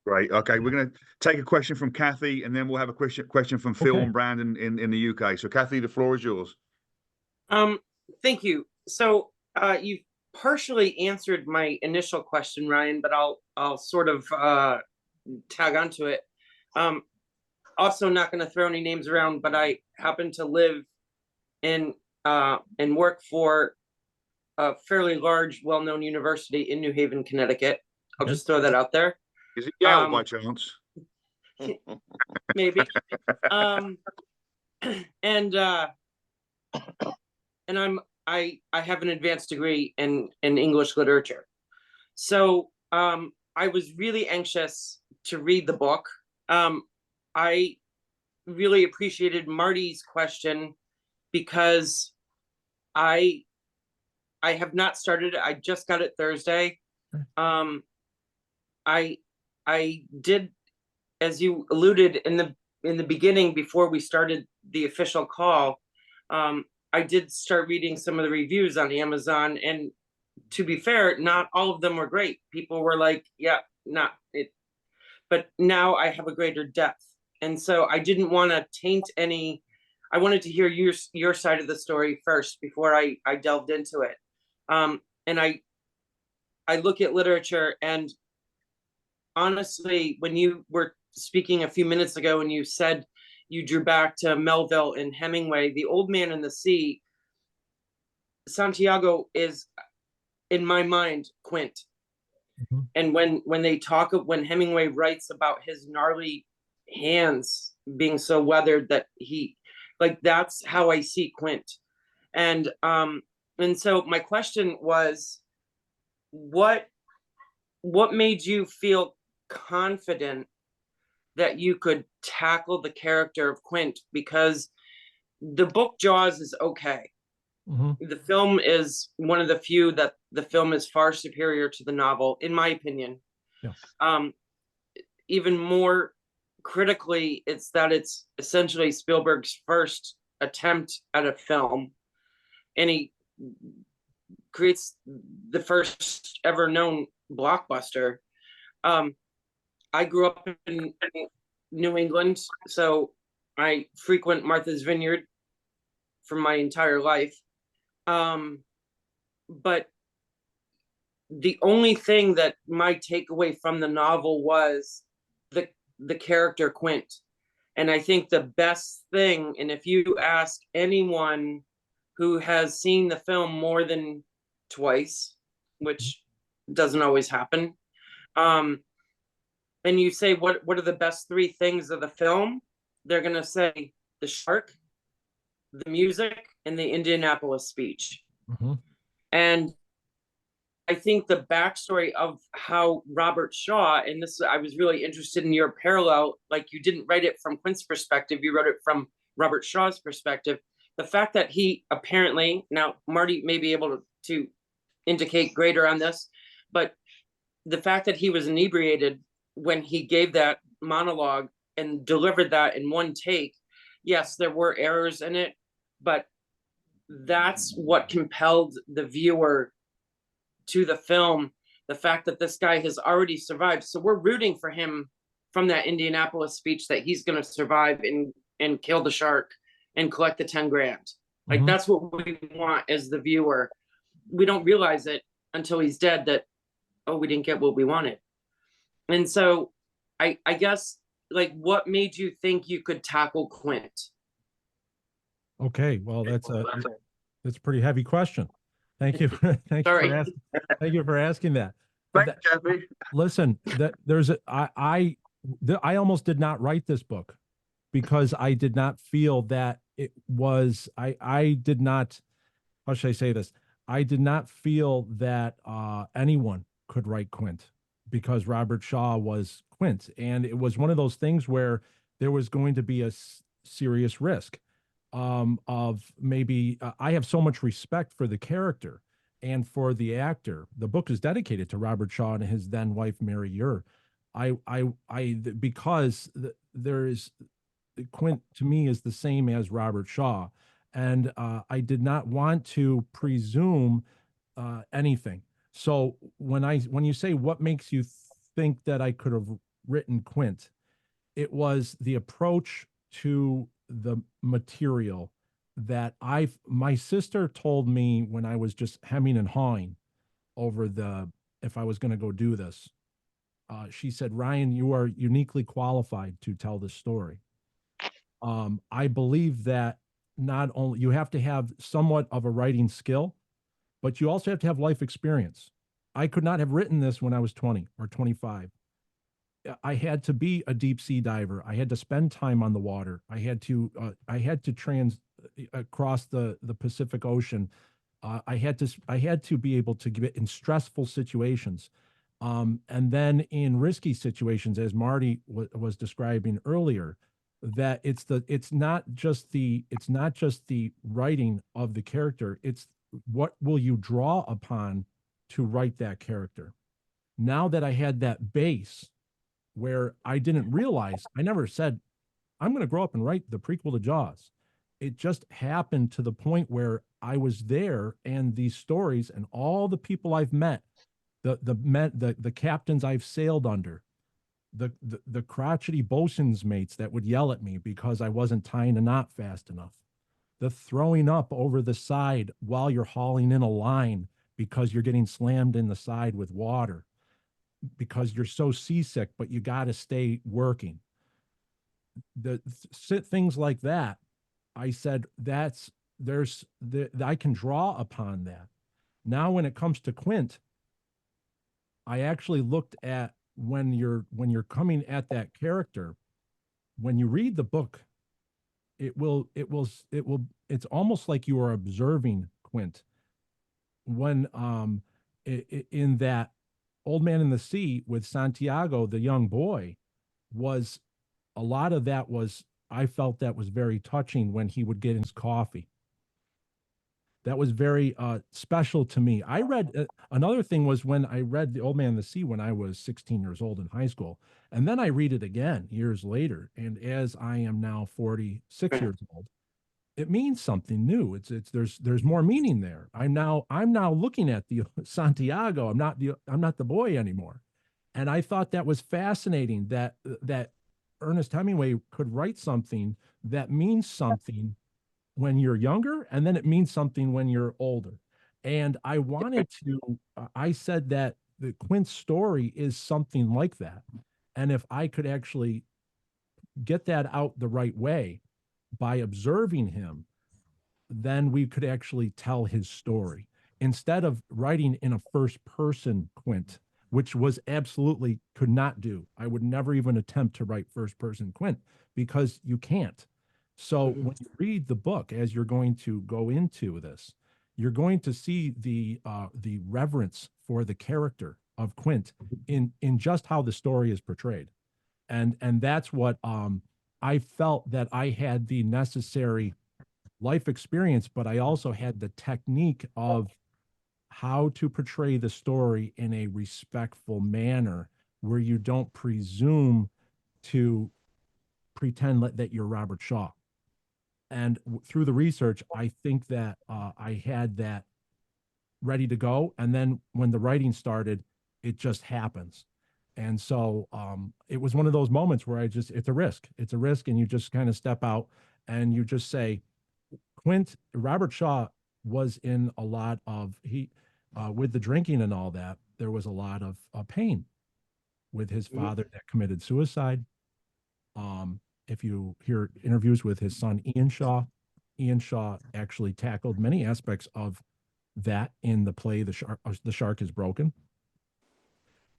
Great. Okay, we're going to take a question from Kathy, and then we'll have a question from Phil and Brandon in the UK. So, Kathy, the floor is yours. Thank you. So, you've partially answered my initial question, Ryan, but I'll sort of tag onto it. Also, not going to throw any names around, but I happen to live in and work for a fairly large, well-known university in New Haven, Connecticut. I'll Okay. just throw that out there. Is it Yale Um, by chance? Maybe. And I have an advanced degree in English literature. So I was really anxious to read the book. I really appreciated Marty's question because I have not started it. I just got it Thursday. I did, as you alluded in the beginning before we started the official call, I did start reading some of the reviews on Amazon, and to be fair, not all of them were great. People were like, yeah, not it. But now I have a greater depth. And so I didn't want to taint any. I wanted to hear your side of the story first before I delved into it. And I look at literature, and honestly, when you were speaking a few minutes ago and you said you drew back to Melville and Hemingway, The Old Man and the Sea, Santiago is, in my mind, Quint. Mhm. And when Hemingway writes about his gnarly hands being so weathered that that's how I see Quint. And so my question was, what made you feel confident that you could tackle the character of Quint? Because the book Jaws is okay. The film is one of the few that the film is far superior to the novel, in my opinion. Yeah. Even more critically, it's essentially Spielberg's first attempt at a film, and he creates the first ever known blockbuster. I grew up in New England, so I frequent Martha's Vineyard for my entire life. But the only thing that my takeaway from the novel was the character Quint. And I think the best thing, and if you ask anyone who has seen the film more than twice, which doesn't always happen, and you say, what are the best three things of the film? They're going to say the shark, the music, and the Indianapolis speech. And I think the backstory of how Robert Shaw, and this, I was really interested in your parallel, like you didn't write it from Quint's perspective, you wrote it from Robert Shaw's perspective. The fact that he apparently, now Marty may be able to indicate greater on this, but the fact that he was inebriated when he gave that monologue and delivered that in one take, yes, there were errors in it, but that's what compelled the viewer to the film, the fact that this guy has already survived. So we're rooting for him from that Indianapolis speech that he's going to survive and kill the shark and collect the 10 grand. Like that's what we want as the viewer. We don't realize it until he's dead that, oh, we didn't get what we wanted. And so I guess, like, what made you think you could tackle Quint? Okay, well, that's a pretty heavy question. Thank you. Thank you for asking that. Thanks, Jeffy. Listen, I almost did not write this book because I did not feel that it was, I did not, how should I say this? I did not feel that anyone could write Quint because Robert Shaw was Quint. And it was one of those things where there was going to be a serious risk of maybe, I have so much respect for the character and for the actor. The book is dedicated to Robert Shaw and his then wife, Mary Ure. Because there is, Quint to me is the same as Robert Shaw. And I did not want to presume anything. So when you say what makes you think that I could have written Quint, it was the approach to the material that my sister told me when I was just hemming and hawing over if I was going to go do this. She said, Ryan, you are uniquely qualified to tell this story. I believe that not only you have to have somewhat of a writing skill, but you also have to have life experience. I could not have written this when I was 20 or 25. I had to be a deep sea diver. I had to spend time on the water. I had to across the Pacific Ocean. I had to be able to get in stressful situations, and then in risky situations, as Marty was describing earlier. That it's not just the writing of the character. It's what will you draw upon to write that character. Now that I had that base where I didn't realize, I never said, I'm going to grow up and write the prequel to Jaws. It just happened to the point where I was there, and these stories and all the people I've met, the captains I've sailed under, the crotchety bosun's mates that would yell at me because I wasn't tying a knot fast enough, the throwing up over the side while you're hauling in a line because you're getting slammed in the side with water because you're so seasick, but you got to stay working. Things like that. I said, I can draw upon that. Now, when it comes to Quint, I actually looked at when you're coming at that character, when you read the book, it's almost like you are observing Quint when in that Old Man in the Sea with Santiago, the young boy, was a lot of that was, I felt that was very touching when he would get his coffee. That was very special to me. I read another thing was when I read The Old Man in the Sea when I was 16 years old in high school. And then I read it again years later. And as I am now 46 years old, it means something new. There's more meaning there. I'm now looking at the Santiago. I'm not the boy anymore. And I thought that was fascinating that Ernest Hemingway could write something that means something when you're younger, and then it means something when you're older. And I said that the Quint story is something like that. And if I could actually get that out the right way by observing him, then we could actually tell his story instead of writing in a first person Quint, which was absolutely could not do. I would never even attempt to write first person Quint because you can't. So when you read the book, as you're going to go into this, you're going to see the reverence for the character of Quint in just how the story is portrayed, and that's what I felt that I had the necessary life experience, but I also had the technique of how to portray the story in a respectful manner where you don't presume to pretend that you're Robert Shaw. And through the research, I think that I had that ready to go. And then when the writing started, it just happens. And so it was one of those moments where it's a risk. It's a risk. And you just kind of step out and you just say, Robert Shaw was in a lot of, with the drinking and all that, there was a lot of pain with his father that committed suicide. If you hear interviews with his son, Ian Shaw actually tackled many aspects of that in the play, The Shark is Broken.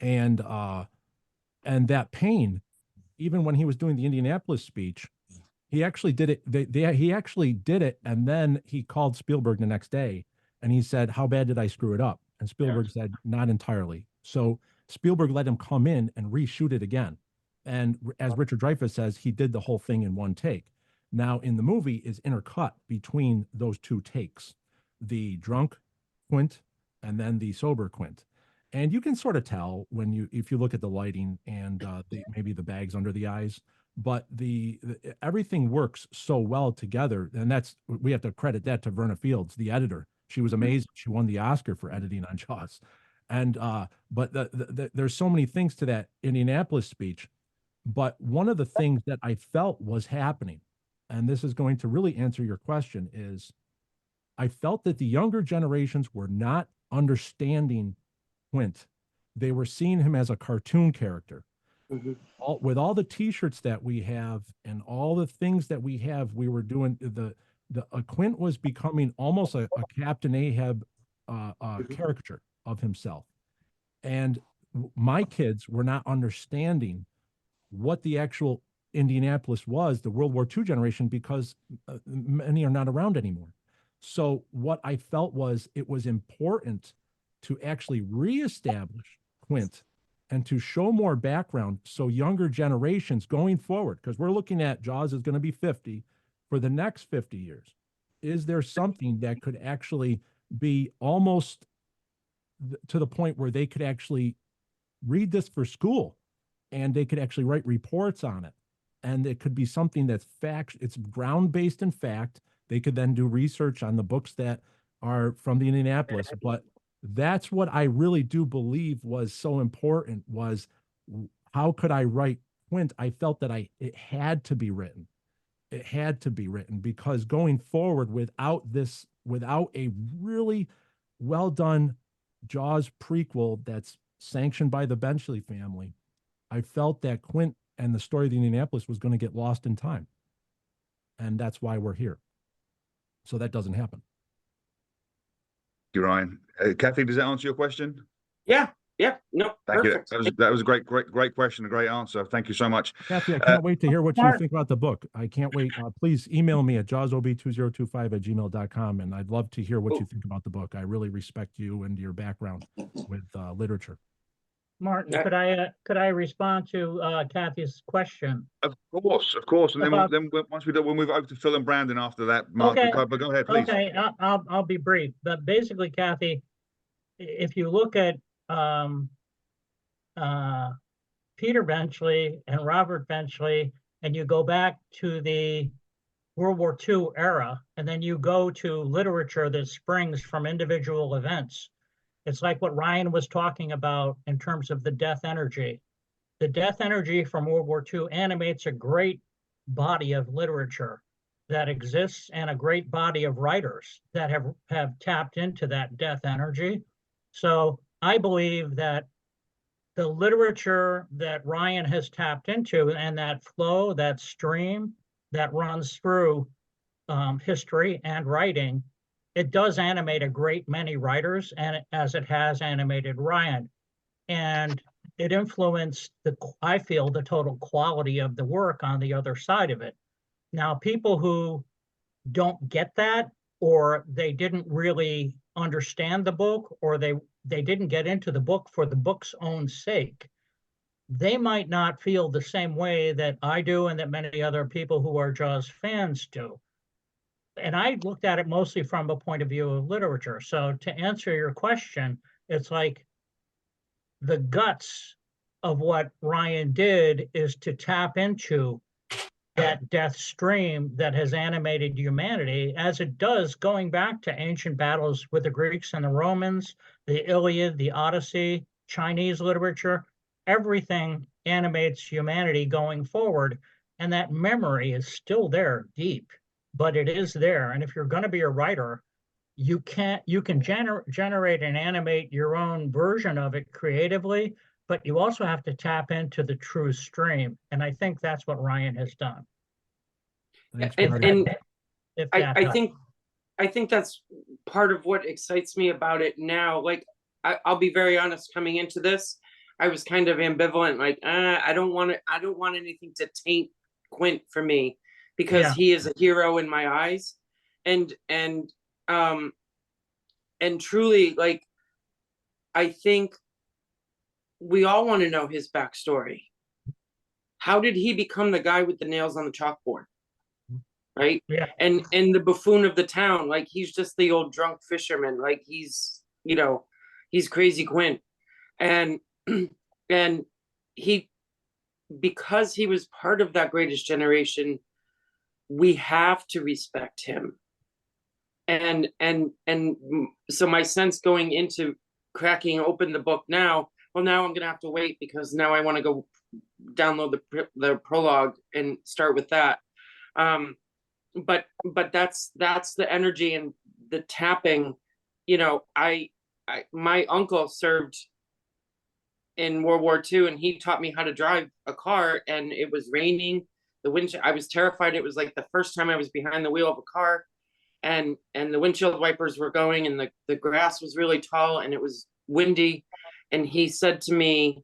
And that pain, even when he was doing the Indianapolis speech, he actually did it. He actually did it. And then he called Spielberg the next day and he said, "How bad did I screw it up?" And Spielberg said, "Not entirely." So Spielberg let him come in and reshoot it again. And as Richard Dreyfuss says, he did the whole thing in one take. Now in the movie is intercut between those two takes, the drunk Quint and then the sober Quint. And you can sort of tell if you look at the lighting and maybe the bags under the eyes, but everything works so well together. And we have to credit that to Verna Fields, the editor. She was amazing. She won the Oscar for editing on Jaws. And but there's so many things to that Indianapolis speech. But one of the things that I felt was happening, and this is going to really answer your question, is I felt that the younger generations were not understanding Quint. They were seeing him as a cartoon character. With all the T-shirts that we have and all the things that we have, we were doing Quint was becoming almost a Captain Ahab caricature of himself. And my kids were not understanding what the actual Indianapolis was, the World War II generation, because many are not around anymore. So what I felt was it was important to actually reestablish Qunit and to show more background so younger generations going forward, because we're looking at Jaws is going to be 50 for the next 50 years. Is there something that could actually be almost to the point where they could actually read this for school and they could actually write reports on it? And it could be something that's fact, it's ground based in fact. They could then do research on the books that are from the Indianapolis. But that's what I really do believe was so important, was how could I write Qunit? I felt that it had to be written. It had to be written, because going forward without a really well done Jaws prequel that's sanctioned by the Benchley family, I felt that Qunit and the story of the Indianapolis was going to get lost in time. And that's why we're here. So that doesn't happen. Thank you, Ryan. Kathy, does that answer your question? Yeah. No, Thank perfect. you. That was a great question, a great answer. Thank you so much. Kathy, I can't wait to hear what you think about the book. I can't wait. Please email me at jawsob2025@gmail.com, and I'd love to hear what you think about the book. I really respect you and your background with literature. Martin, could I respond to Kathy's question? Of course. And About- then once we'll move over to Phil and Brandon after that, Mark. Okay. But go ahead, please. Okay, I'll be brief. But basically, Kathy, if you look at Peter Benchley and Robert Benchley, and you go back to the World War II era, and then you go to literature that springs from individual events, it's like what Ryan was talking about in terms of the death energy. The death energy from World War II animates a great body of literature that exists, and a great body of writers that have tapped into that death energy. So I believe that the literature that Ryan has tapped into, and that flow, that stream that runs through history and writing, it does animate a great many writers, and as it has animated Ryan. And it influenced I feel, the total quality of the work on the other side of it. Now, people who don't get that, or they didn't really understand the book, or they didn't get into the book for the book's own sake, they might not feel the same way that I do and that many other people who are Jaws fans do. And I looked at it mostly from a point of view of literature. So to answer your question, it's like the guts of what Ryan did is to tap into that death stream that has animated humanity, as it does going back to ancient battles with the Greeks and the Romans, the Iliad, the Odyssey, Chinese literature. Everything animates humanity going forward, and that memory is still there deep, but it is there. And if you're going to be a writer, you can generate and animate your own version of it creatively, but you also have to tap into the true stream. And I think that's what Ryan has done. And I think that's part of what excites me about it now. Like, I'll be very honest, coming into this, I was kind of ambivalent, like, I don't want anything to taint Qunit for me, because he is a hero in my eyes. And truly, like, I think we all want to know his backstory. How did he become the guy with the nails on the chalkboard? Right? Yeah. And the buffoon of the town, like, he's just the old drunk fisherman, like, he's crazy Qunit. And he, because he was part of that greatest generation, we have to respect him. And so my sense going into cracking open the book now, well, now I'm gonna have to wait, because now I want to go download the prologue and start with that. But that's the energy and the tapping. My uncle served in World War II, and he taught me how to drive a car, and it was raining. I was terrified. It was like the first time I was behind the wheel of a car, and the windshield wipers were going, and the grass was really tall, and it was windy. And he said to me,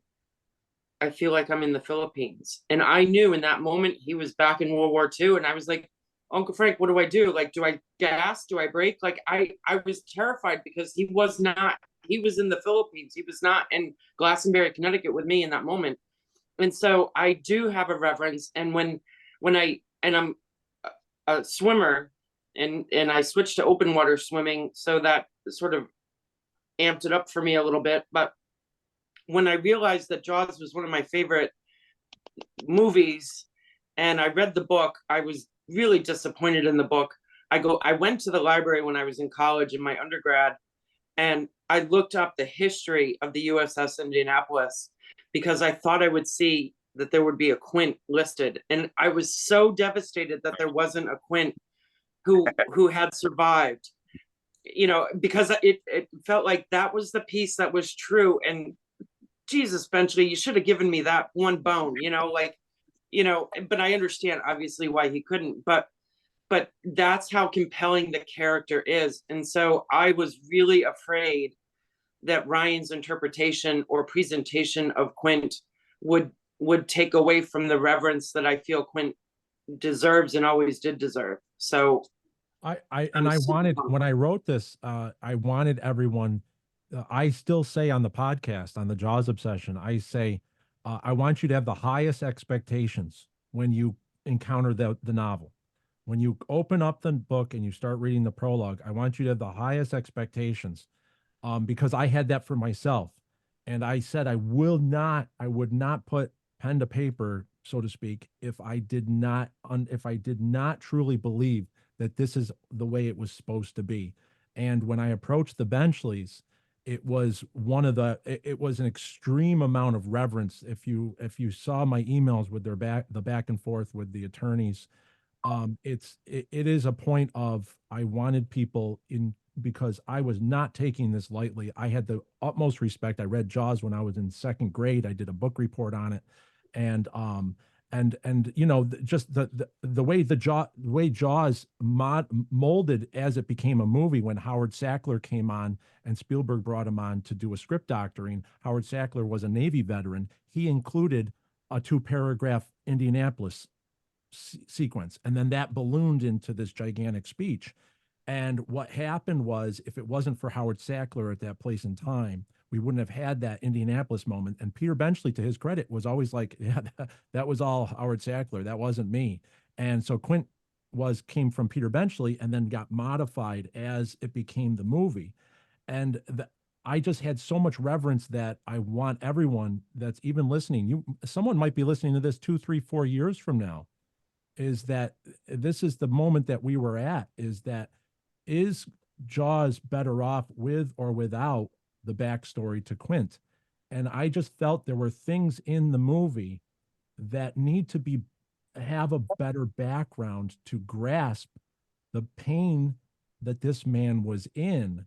I feel like I'm in the Philippines. And I knew in that moment he was back in World War II. And I was like, Uncle Frank, what do I do? Like, do I gas? Do I brake? Like, I was terrified because he was in the Philippines. He was not in Glastonbury, Connecticut with me in that moment. And so I do have a reverence. And when I'm a swimmer, and I switched to open water swimming, so that sort of amped it up for me a little bit. But when I realized that Jaws was one of my favorite movies, and I read the book, I was really disappointed in the book. I went to the library when I was in college in my undergrad, and I looked up the history of the USS Indianapolis because I thought I would see that there would be a Qunit listed. And I was so devastated that there wasn't a Qunit who had survived, because it felt like that was the piece that was true. And Jesus, Benchley, you should have given me that one bone, but I understand obviously why he couldn't, but that's how compelling the character is. And so I was really afraid that Ryan's interpretation or presentation of Qunit would take away from the reverence that I feel Qunit deserves and always did deserve. So when I wrote this, I wanted everyone, I still say on the podcast, on the Jaws Obsession, I say, I want you to have the highest expectations when you encounter the novel. When you open up the book and you start reading the prologue, I want you to have the highest expectations, because I had that for myself. And I said, I would not put pen to paper, so to speak, if I did not truly believe that this is the way it was supposed to be. And when I approached the Benchleys, it was it was an extreme amount of reverence. If you saw my emails with the back and forth with the attorneys, it is a point of, I wanted people in, because I was not taking this lightly. I had the utmost respect. I read Jaws when I was in second grade. I did a book report on it. And just the way Jaws molded as it became a movie, when Howard Sackler came on and Spielberg brought him on to do a script doctoring. Howard Sackler was a Navy veteran. He included a 2-paragraph Indianapolis sequence, and then that ballooned into this gigantic speech. And what happened was, if it wasn't for Howard Sackler at that place and time, we wouldn't have had that Indianapolis moment. And Peter Benchley, to his credit, was always like, yeah, that was all Howard Sackler. That wasn't me. And so Qunit came from Peter Benchley and then got modified as it became the movie. And I just had so much reverence that I want everyone that's even listening, someone might be listening to this 2, 3, 4 years from now, is that this is the moment that we were at, is Jaws better off with or without the backstory to Qunit? And I just felt there were things in the movie that need to have a better background to grasp the pain that this man was in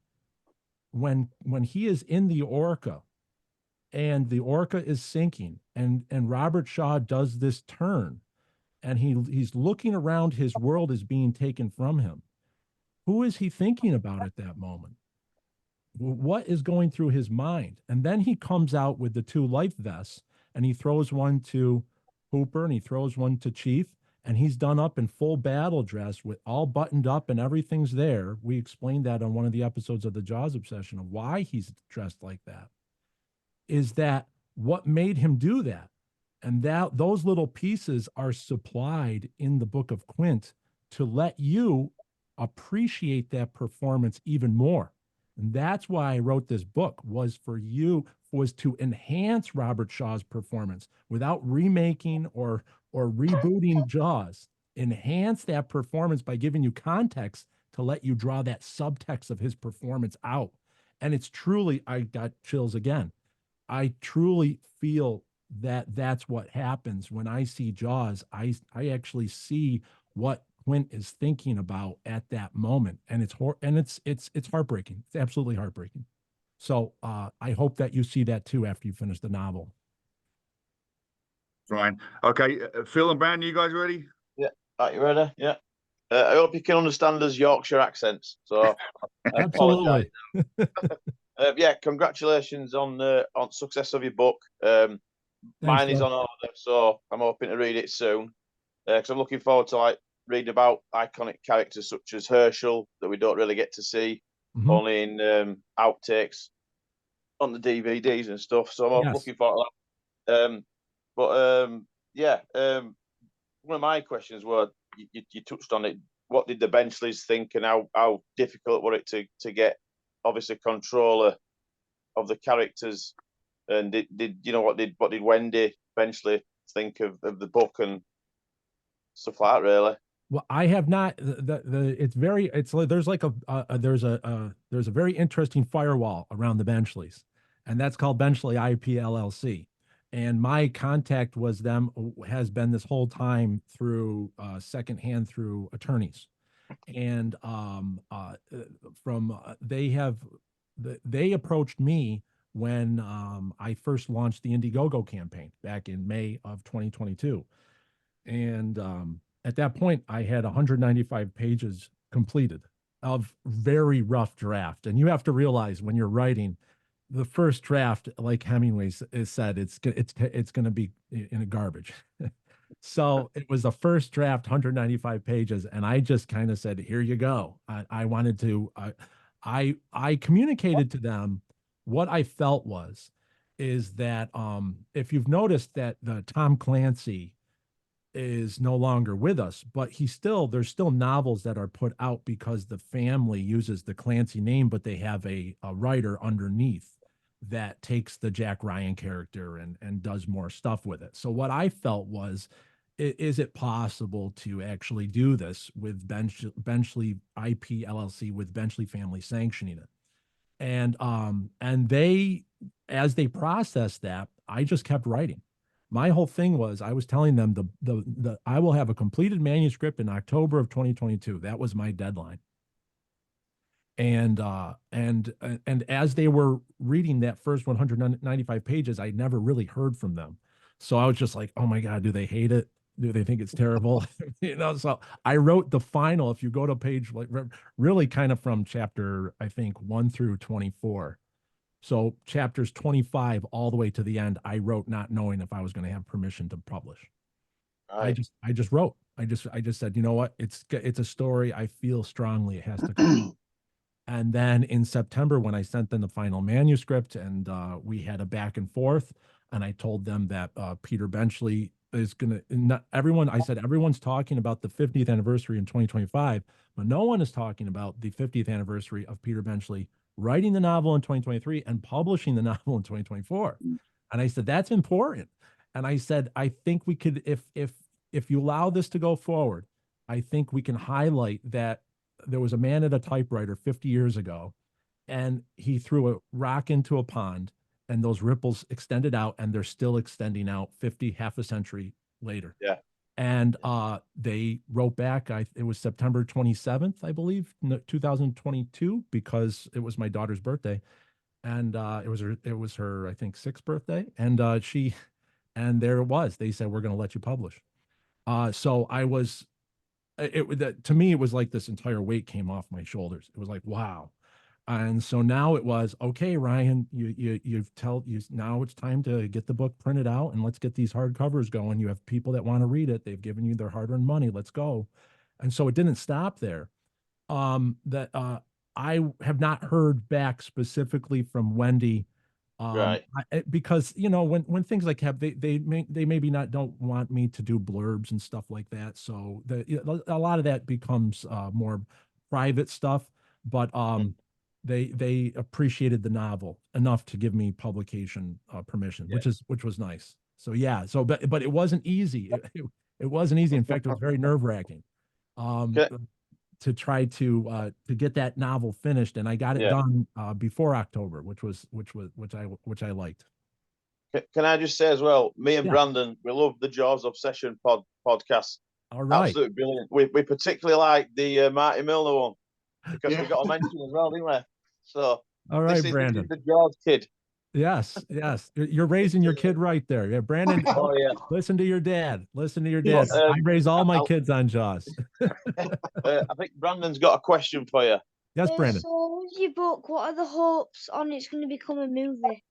when he is in the Orca and the Orca is sinking, and Robert Shaw does this turn, and he's looking around, his world is being taken from him. Who is he thinking about at that moment? What is going through his mind? And then he comes out with the 2 life vests, and he throws one to Hooper and he throws one to Chief, and he's done up in full battle dress with all buttoned up and everything's there. We explained that on one of the episodes of the Jaws Obsession, of why he's dressed like that. Is that what made him do that? And those little pieces are supplied in the Book of Qunit to let you appreciate that performance even more. And that's why I wrote this book, was to enhance Robert Shaw's performance without remaking or rebooting Jaws. Enhance that performance by giving you context to let you draw that subtext of his performance out. And it's truly, I got chills again. I truly feel that that's what happens when I see Jaws. I actually see what Qunit is thinking about at that moment, and it's heartbreaking. It's absolutely heartbreaking. So I hope that you see that too after you finish the novel. Ryan. Okay, Phil and Brandon, you guys ready? Yeah. Are you ready? Yeah. I hope you can understand us Yorkshire accents. So I Absolutely. yeah, congratulations on success of your book. Mine is Phil. on order, so I'm hoping to read it soon. Because I'm looking forward to like reading about iconic characters such as Herschel that we don't really get to see, only in outtakes on the DVDs and stuff. So I'm looking forward to that. Yeah, one of my questions were you touched on it. What did the Benchleys think, and how difficult was it to get obviously control of the characters? And did you know what did Wendy Benchley think of the book and stuff like that? Really? Well, I have not. It's like there's like there's a very interesting firewall around the Benchleys, and that's called Benchley IP LLC. And my contact has been this whole time through secondhand through attorneys, and they approached me when I first launched the Indiegogo campaign back in May of 2022, and at that point I had 195 pages completed of very rough draft. And you have to realize when you're writing the first draft, like Hemingway said, it's going to be in a garbage. So it was the first draft, 195 pages, and I just kind of said, "Here you go." I wanted to. I communicated to them what I felt is that if you've noticed that the Tom Clancy is no longer with us, but there's still novels that are put out because the family uses the Clancy name, but they have a writer underneath that takes the Jack Ryan character and does more stuff with it. So what I felt was, is it possible to actually do this with Benchley IP LLC, with Benchley family sanctioning it? And they, as they processed that, I just kept writing. My whole thing was, I was telling them I will have a completed manuscript in October of 2022. That was my deadline. And as they were reading that first 195 pages, I never really heard from them. So I was just like, oh my God, do they hate it? Do they think it's terrible? So I wrote the final, if you go to page, like really kind of from chapter, I think 1 through 24. So chapters 25 all the way to the end, I wrote not knowing if I was going to have permission to publish. Right. I just wrote. I just said, you know what? It's a story. I feel strongly it has to come. And then in September, when I sent them the final manuscript, and we had a back and forth, and I told them that Peter Benchley is going to, I said, everyone's talking about the 50th anniversary in 2025, but no one is talking about the 50th anniversary of Peter Benchley writing the novel in 2023 and publishing the novel in 2024. And I said, that's important. And I said, I think we could, if you allow this to go forward, I think we can highlight that there was a man at a typewriter 50 years ago, and he threw a rock into a pond, and those ripples extended out, and they're still extending out half a century later. Yeah. And they wrote back. It was September 27th, I believe, 2022, because it was my daughter's birthday, and it was her I think 6th birthday, and there it was. They said, we're going to let you publish. So I was. To me, it was like this entire weight came off my shoulders. It was like, wow. And so now it was, okay, Ryan, now it's time to get the book printed out, and let's get these hardcovers going. You have people that want to read it. They've given you their hard-earned money. Let's go. And so it didn't stop there. I have not heard back specifically from Wendy. Right. Because when things like they maybe don't want me to do blurbs and stuff like that, so a lot of that becomes more private stuff, but they appreciated the novel enough to give me publication permission, which was nice. So yeah, but it wasn't easy. It wasn't easy. In fact, it was very nerve-wracking. To try to get that novel finished, and I got it done before October, which I liked. Can I just say as well, me and Brandon, we love the Jaws Obsession podcast. All right, absolutely brilliant. We particularly like the Marty Milner one because we got a mention as well, didn't we? So all right, Brandon, this is the Jaws kid. Yes, yes. You're raising your kid right there. Yeah, Brandon, Oh yeah. listen to your dad. Listen to your dad. Yes. I raise all my I'll- kids on Jaws. I think Brandon's got a question for you. Yes, Brandon. So with your book, what are the hopes on it's going to become a movie?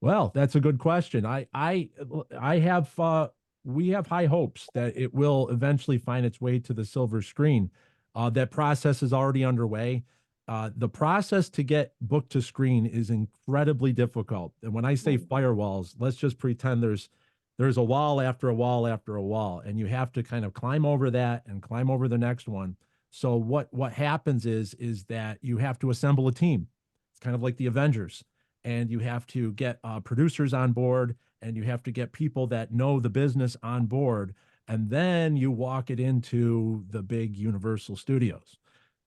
Well, that's a good question. I have we have high hopes that it will eventually find its way to the silver screen. That process is already underway. The process to get book to screen is incredibly difficult. And when I say firewalls, let's just pretend there's a wall after a wall after a wall, and you have to kind of climb over that and climb over the next one. So what happens is that you have to assemble a team. It's kind of like the Avengers, and you have to get producers on board, and you have to get people that know the business on board, and then you walk it into the big Universal Studios.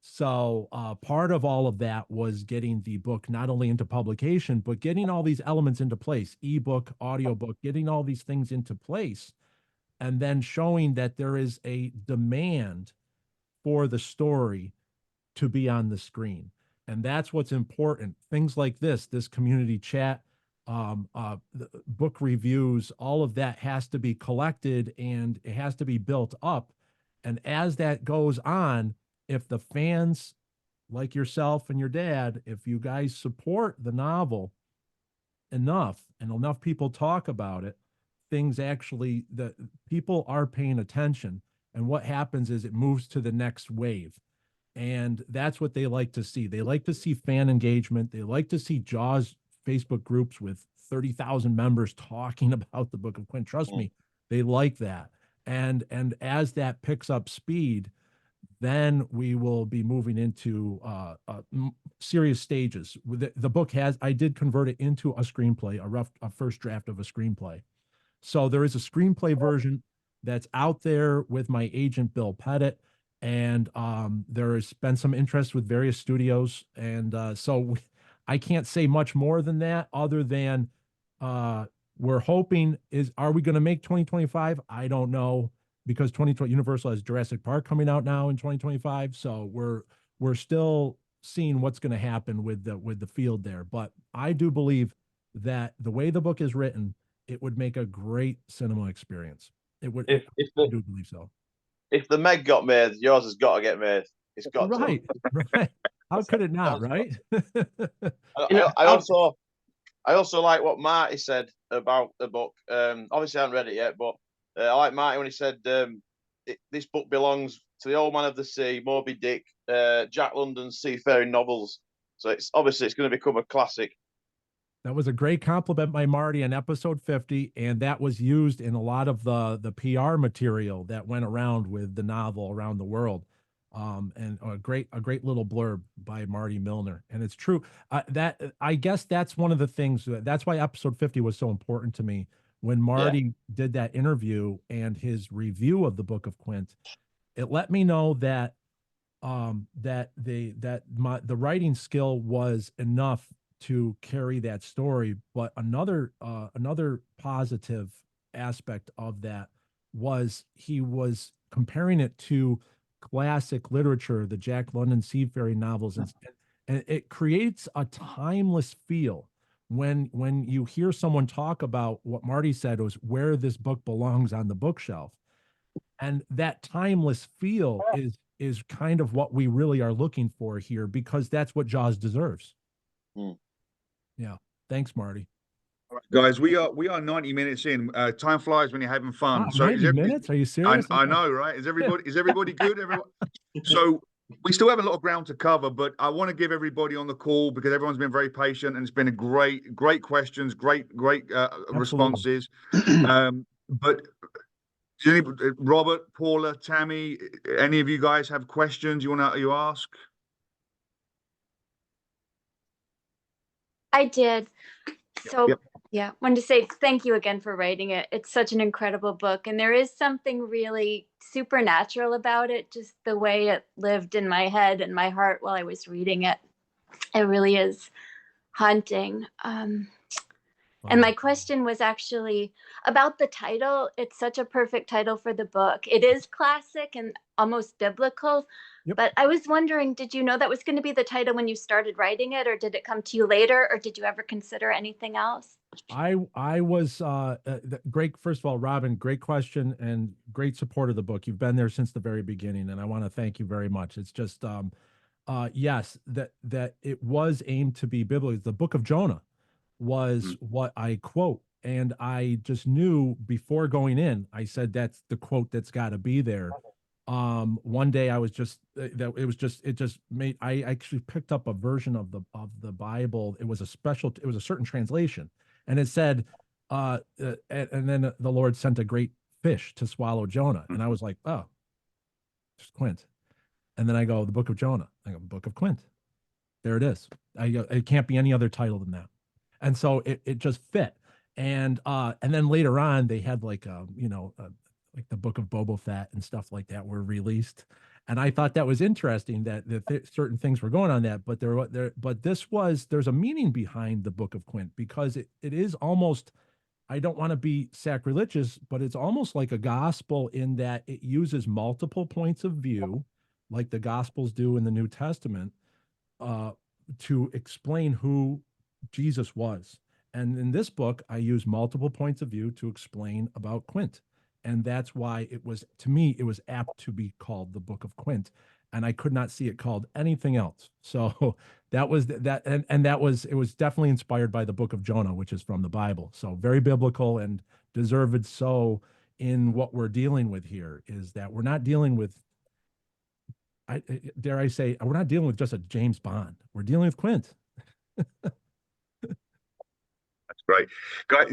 So part of all of that was getting the book not only into publication, but getting all these elements into place, ebook, audiobook, getting all these things into place, and then showing that there is a demand for the story to be on the screen. And that's what's important. Things like this community chat, the book reviews, all of that has to be collected and it has to be built up. And as that goes on, if the fans like yourself and your dad, if you guys support the novel enough and enough people talk about it, things actually, the people are paying attention. And what happens is it moves to the next wave. And that's what they like to see. They like to see fan engagement. They like to see Jaws Facebook groups with 30,000 members talking about the Book of Qunit. Trust me, they like that. And as that picks up speed, then we will be moving into serious stages. The book I did convert it into a screenplay, a first draft of a screenplay. So there is a screenplay version that's out there with my agent, Bill Pettit. And there has been some interest with various studios. And I can't say much more than that other than we're hoping are we going to make 2025? I don't know, because 2020 Universal has Jurassic Park coming out now in 2025. So we're still seeing what's going to happen with the field there. But I do believe that the way the book is written, it would make a great cinema experience. It would. I do believe so. If the Meg got made, yours has got to get made. It's got right, to. Right. How could it not, right? I also like what Marty said about the book. Obviously, I haven't read it yet, but I like Marty when he said this book belongs to the Old Man of the Sea, Moby Dick, Jack London's seafaring novels. So it's going to become a classic. That was a great compliment by Marty on episode 50, and that was used in a lot of the PR material that went around with the novel around the world. And a great little blurb by Marty Milner. And it's true that I guess that's one of the things that's why episode 50 was so important to me. When Marty did that interview and his review of the Book of Qunit, it let me know that the writing skill was enough to carry that story. But another positive aspect of that was he was comparing it to classic literature, the Jack London seafaring novels, and it creates a timeless feel when you hear someone talk about what Marty said was where this book belongs on the bookshelf. And that timeless feel is kind of what we really are looking for here, because that's what Jaws deserves. Yeah. Thanks, Marty. All right, guys, we are 90 minutes in. Time flies when you're having fun. Wow, So 90 minutes? Are you serious? I know, right? Is everybody good? Everyone. So we still have a lot of ground to cover, but I want to give everybody on the call, because everyone's been very patient and it's been a great questions, great responses. But Robert, Paula, Tammy, any of you guys have questions you ask? I did. So Yep. yeah, wanted to say thank you again for writing it. It's such an incredible book, and there is something really supernatural about it, just the way it lived in my head and my heart while I was reading it. It really is haunting. And my question was actually about the title. It's such a perfect title for the book. It is classic and almost biblical. Yep. But I was wondering, did you know that was going to be the title when you started writing it, or did it come to you later, or did you ever consider anything else? I was great. First of all, Robin, great question and great support of the book. You've been there since the very beginning, and I want to thank you very much. It's just yes, that it was aimed to be biblical. The book of Jonah was what I quote, and I just knew before going in. I said that's the quote that's got to be there. One day I was just that it just made I actually picked up a version of the Bible. It was a certain translation, and it said and then the Lord sent a great fish to swallow Jonah, and I was like, oh, it's Quint. And then I go, the book of Jonah. I go, book of Quint. There it is. I go, it can't be any other title than that. And so it just fit. And then later on they had like like the book of Boba Fett and stuff like that were released. And I thought that was interesting that certain things were going on that, but there's a meaning behind the book of Quint, because it is almost, I don't want to be sacrilegious, but it's almost like a gospel in that it uses multiple points of view, like the Gospels do in the New Testament, to explain who Jesus was. And in this book, I use multiple points of view to explain about Quint. And that's why it was, to me, it was apt to be called the Book of Quint. And I could not see it called anything else. So that was that. And it was definitely inspired by the book of Jonah, which is from the Bible. So very biblical and deserved so in what we're dealing with here, is that we're not dealing with, dare I say, we're not dealing with just a James Bond. We're dealing with Quint. Great.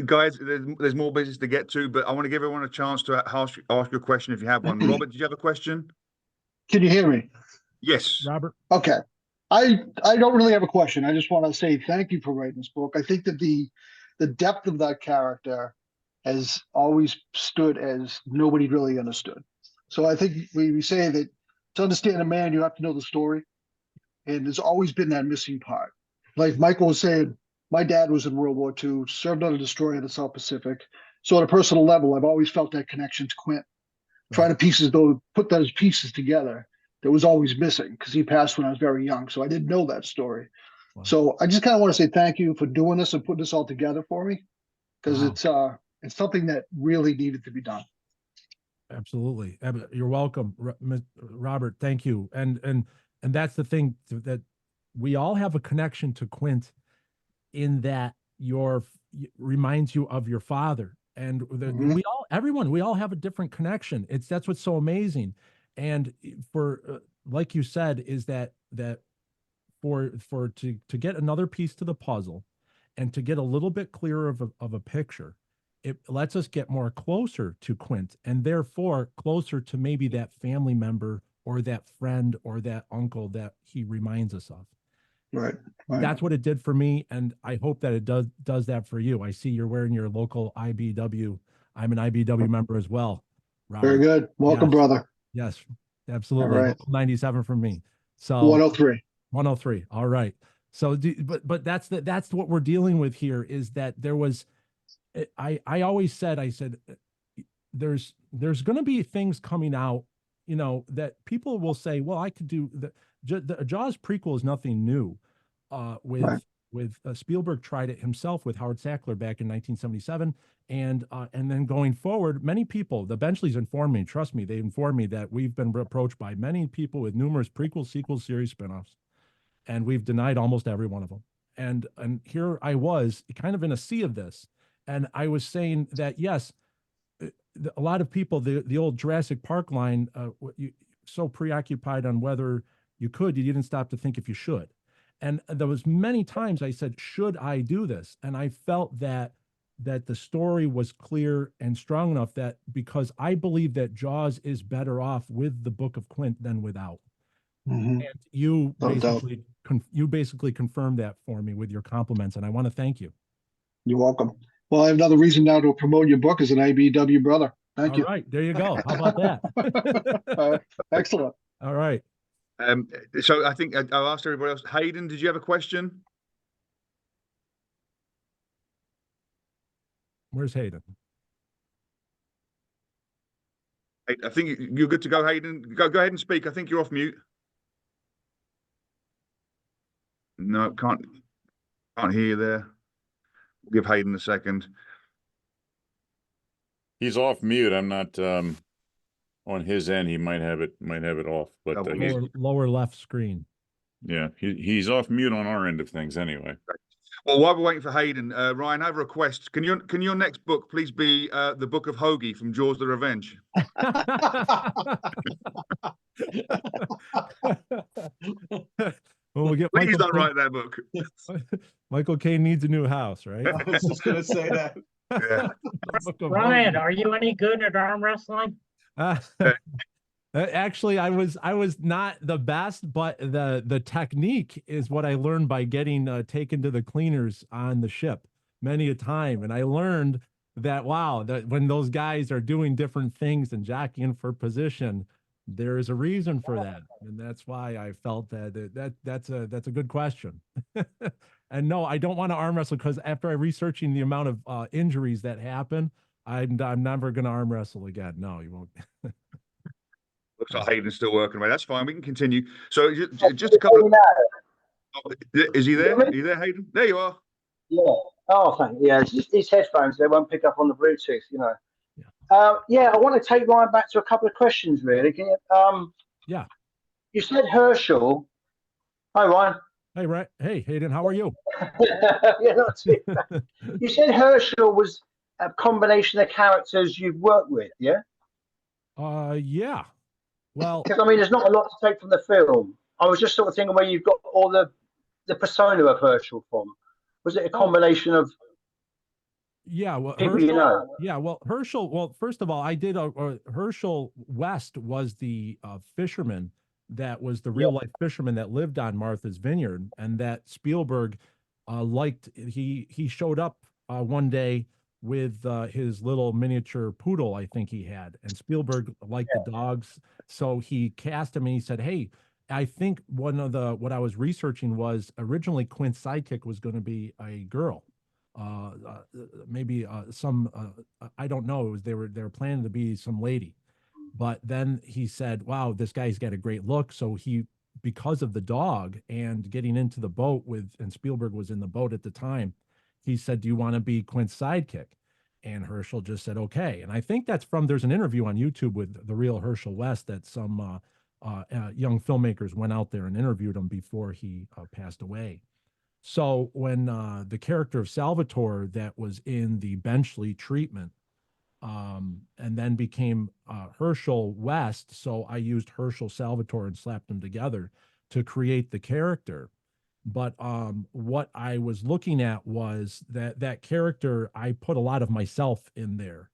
Guys, there's more business to get to, but I want to give everyone a chance to ask you a question if you have one. Robert, did you have a question? Can you hear me? Yes. Robert? Okay. I don't really have a question. I just want to say thank you for writing this book. I think that the depth of that character has always stood as nobody really understood. So I think we say that to understand a man, you have to know the story. And there's always been that missing part. Like Michael was saying, my dad was in World War II, served on a destroyer in the South Pacific. So on a personal level, I've always felt that connection to Quint. Trying to put those pieces together that was always missing, because he passed when I was very young. So I didn't know that story. Wow. So I just kind of want to say thank you for doing this and putting this all together for me, because it's something that really needed to be done. Absolutely. You're welcome, Robert. Thank you. And that's the thing, that we all have a connection to Quint, in that reminds you of your father. And we all have a different connection. That's what's so amazing. And for like you said, is that to get another piece to the puzzle, and to get a little bit clearer of a picture, it lets us get more closer to Quint, and therefore closer to maybe that family member or that friend or that uncle that he reminds us of. Right. That's what it did for me, and I hope that it does that for you. I see you're wearing your local IBW. I'm an IBW member as well, Robert. Very good. Welcome, brother. Yes, absolutely. All right. 97 from me. So 103. 103. All right. So, but that's what we're dealing with here, is that there was, I always said, there's going to be things coming out, that people will say, well, I could do the Jaws prequel is nothing new. With Spielberg tried it himself with Howard Sackler back in 1977, and then going forward, many people, the Benchleys informed me, trust me, they informed me that we've been approached by many people with numerous prequel, sequel, series, spinoffs, and we've denied almost every one of them. And here I was, kind of in a sea of this, and I was saying that yes, a lot of people, the old Jurassic Park line, so preoccupied on whether you didn't stop to think if you should. And there was many times I said, should I do this? And I felt that the story was clear and strong enough, that because I believe that Jaws is better off with the Book of Quint than without. Mm-hmm. And you basically confirmed that for me with your compliments, and I want to thank you. You're welcome. Well, I have another reason now to promote your book as an IBW brother. Thank you. All right, there you go. How about that? Excellent. All right. So I think I'll ask everybody else. Hayden, did you have a question? Where's Hayden? I think you're good to go, Hayden. Go ahead and speak. I think you're off mute. No, can't hear you there. Give Hayden a second. He's off mute. I'm not on his end. He might have it off, but lower left screen. Yeah, he's off mute on our end of things anyway. Well, while we're waiting for Hayden, Ryan, I have a request. Can your next book please be the Book of Hoagie from Jaws the Revenge? Well, we'll get Please Michael don't write that book. Michael Caine needs a new house, right? I was just gonna say that. Yeah. Ryan, are you any good at arm wrestling? Actually, I was not the best, but the technique is what I learned by getting taken to the cleaners on the ship many a time, and I learned that that when those guys are doing different things and jockeying for position, there is a reason for that, and that's why I felt that's a good question. And no, I don't want to arm wrestle because after researching the amount of injuries that happen, I'm never going to arm wrestle again. No, you won't. Looks like Hayden's still working away. That's fine. We can continue. So just a couple of... Is he there? Are you there, Hayden? There you are. Yeah. Oh, thank you. Yeah, it's just these headphones. They won't pick up on the Bluetooth, you know. Yeah. I want to take Ryan back to a couple of questions, really. Can you, Yeah. You said Herschel. Hi, Ryan. Hey, right. Hey, Hayden, how are you? Yeah, not too bad. You said Herschel was a combination of characters you've worked with, yeah? Yeah. Well, because I mean, there's not a lot to take from the film. I was just sort of thinking where you've got all the persona of Herschel from. Was it a combination of? Yeah, well, people Herschel, you know? Yeah, well, Herschel. Well, first of all, I did Herschel West was the fisherman that was the real life fisherman that lived on Martha's Vineyard, and that Spielberg liked. He showed up one day with his little miniature poodle, I think he had, and Spielberg liked the dogs, so he cast him and he said, "Hey, I think what I was researching was originally Quint's sidekick was going to be a girl, maybe some I don't know. It was they were planning to be some lady, but then he said, "Wow, this guy's got a great look." So he, because of the dog and getting into the boat and Spielberg was in the boat at the time, he said, "Do you want to be Quint's sidekick?" And Herschel just said, "Okay." And I think there's an interview on YouTube with the real Herschel West that some young filmmakers went out there and interviewed him before he passed away. So when the character of Salvatore that was in the Benchley treatment and then became Herschel West, so I used Herschel Salvatore and slapped them together to create the character. But what I was looking at was that character, I put a lot of myself in there,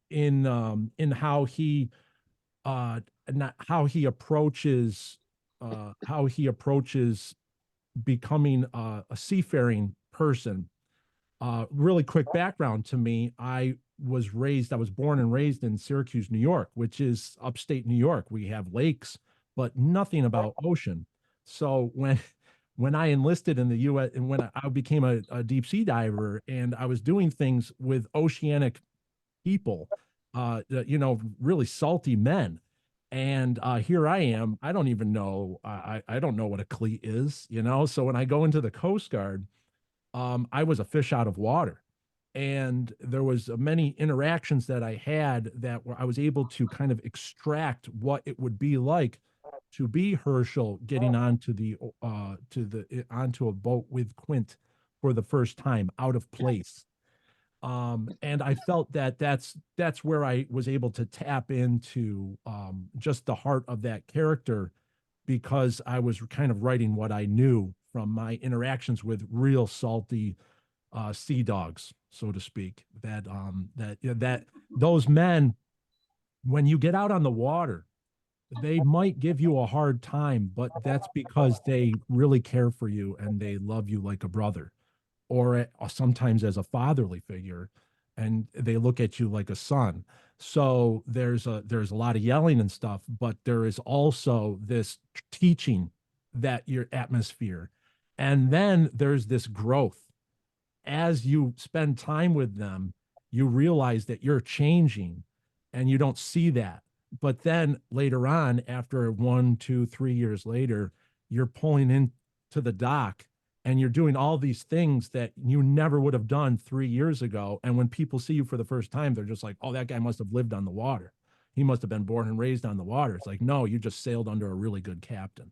in how he approaches becoming a seafaring person. Really quick background to me: I was born and raised in Syracuse, New York, which is upstate New York. We have lakes, but nothing about ocean. So when I enlisted in the U.S. and when I became a deep sea diver, and I was doing things with oceanic people, really salty men. And here I am. I don't even know. I don't know what a cleat is, So when I go into the Coast Guard, I was a fish out of water. And there was many interactions that I had where I was able to kind of extract what it would be like to be Herschel getting onto a boat with Quint for the first time out of place. And I felt that's where I was able to tap into just the heart of that character, because I was kind of writing what I knew from my interactions with real salty sea dogs, so to speak. That those men, when you get out on the water, they might give you a hard time, but that's because they really care for you and they love you like a brother, or sometimes as a fatherly figure, and they look at you like a son. So there's a lot of yelling and stuff, but there is also this teaching that your atmosphere, and then there's this growth. as you spend time with them, you realize that you're changing and you don't see that. But then later on, after 1, 2, 3 years later, you're pulling into the dock and you're doing all these things that you never would have done 3 years ago. And when people see you for the first time, they're just like, oh, that guy must have lived on the water. He must have been born and raised on the water. It's like, no, you just sailed under a really good captain.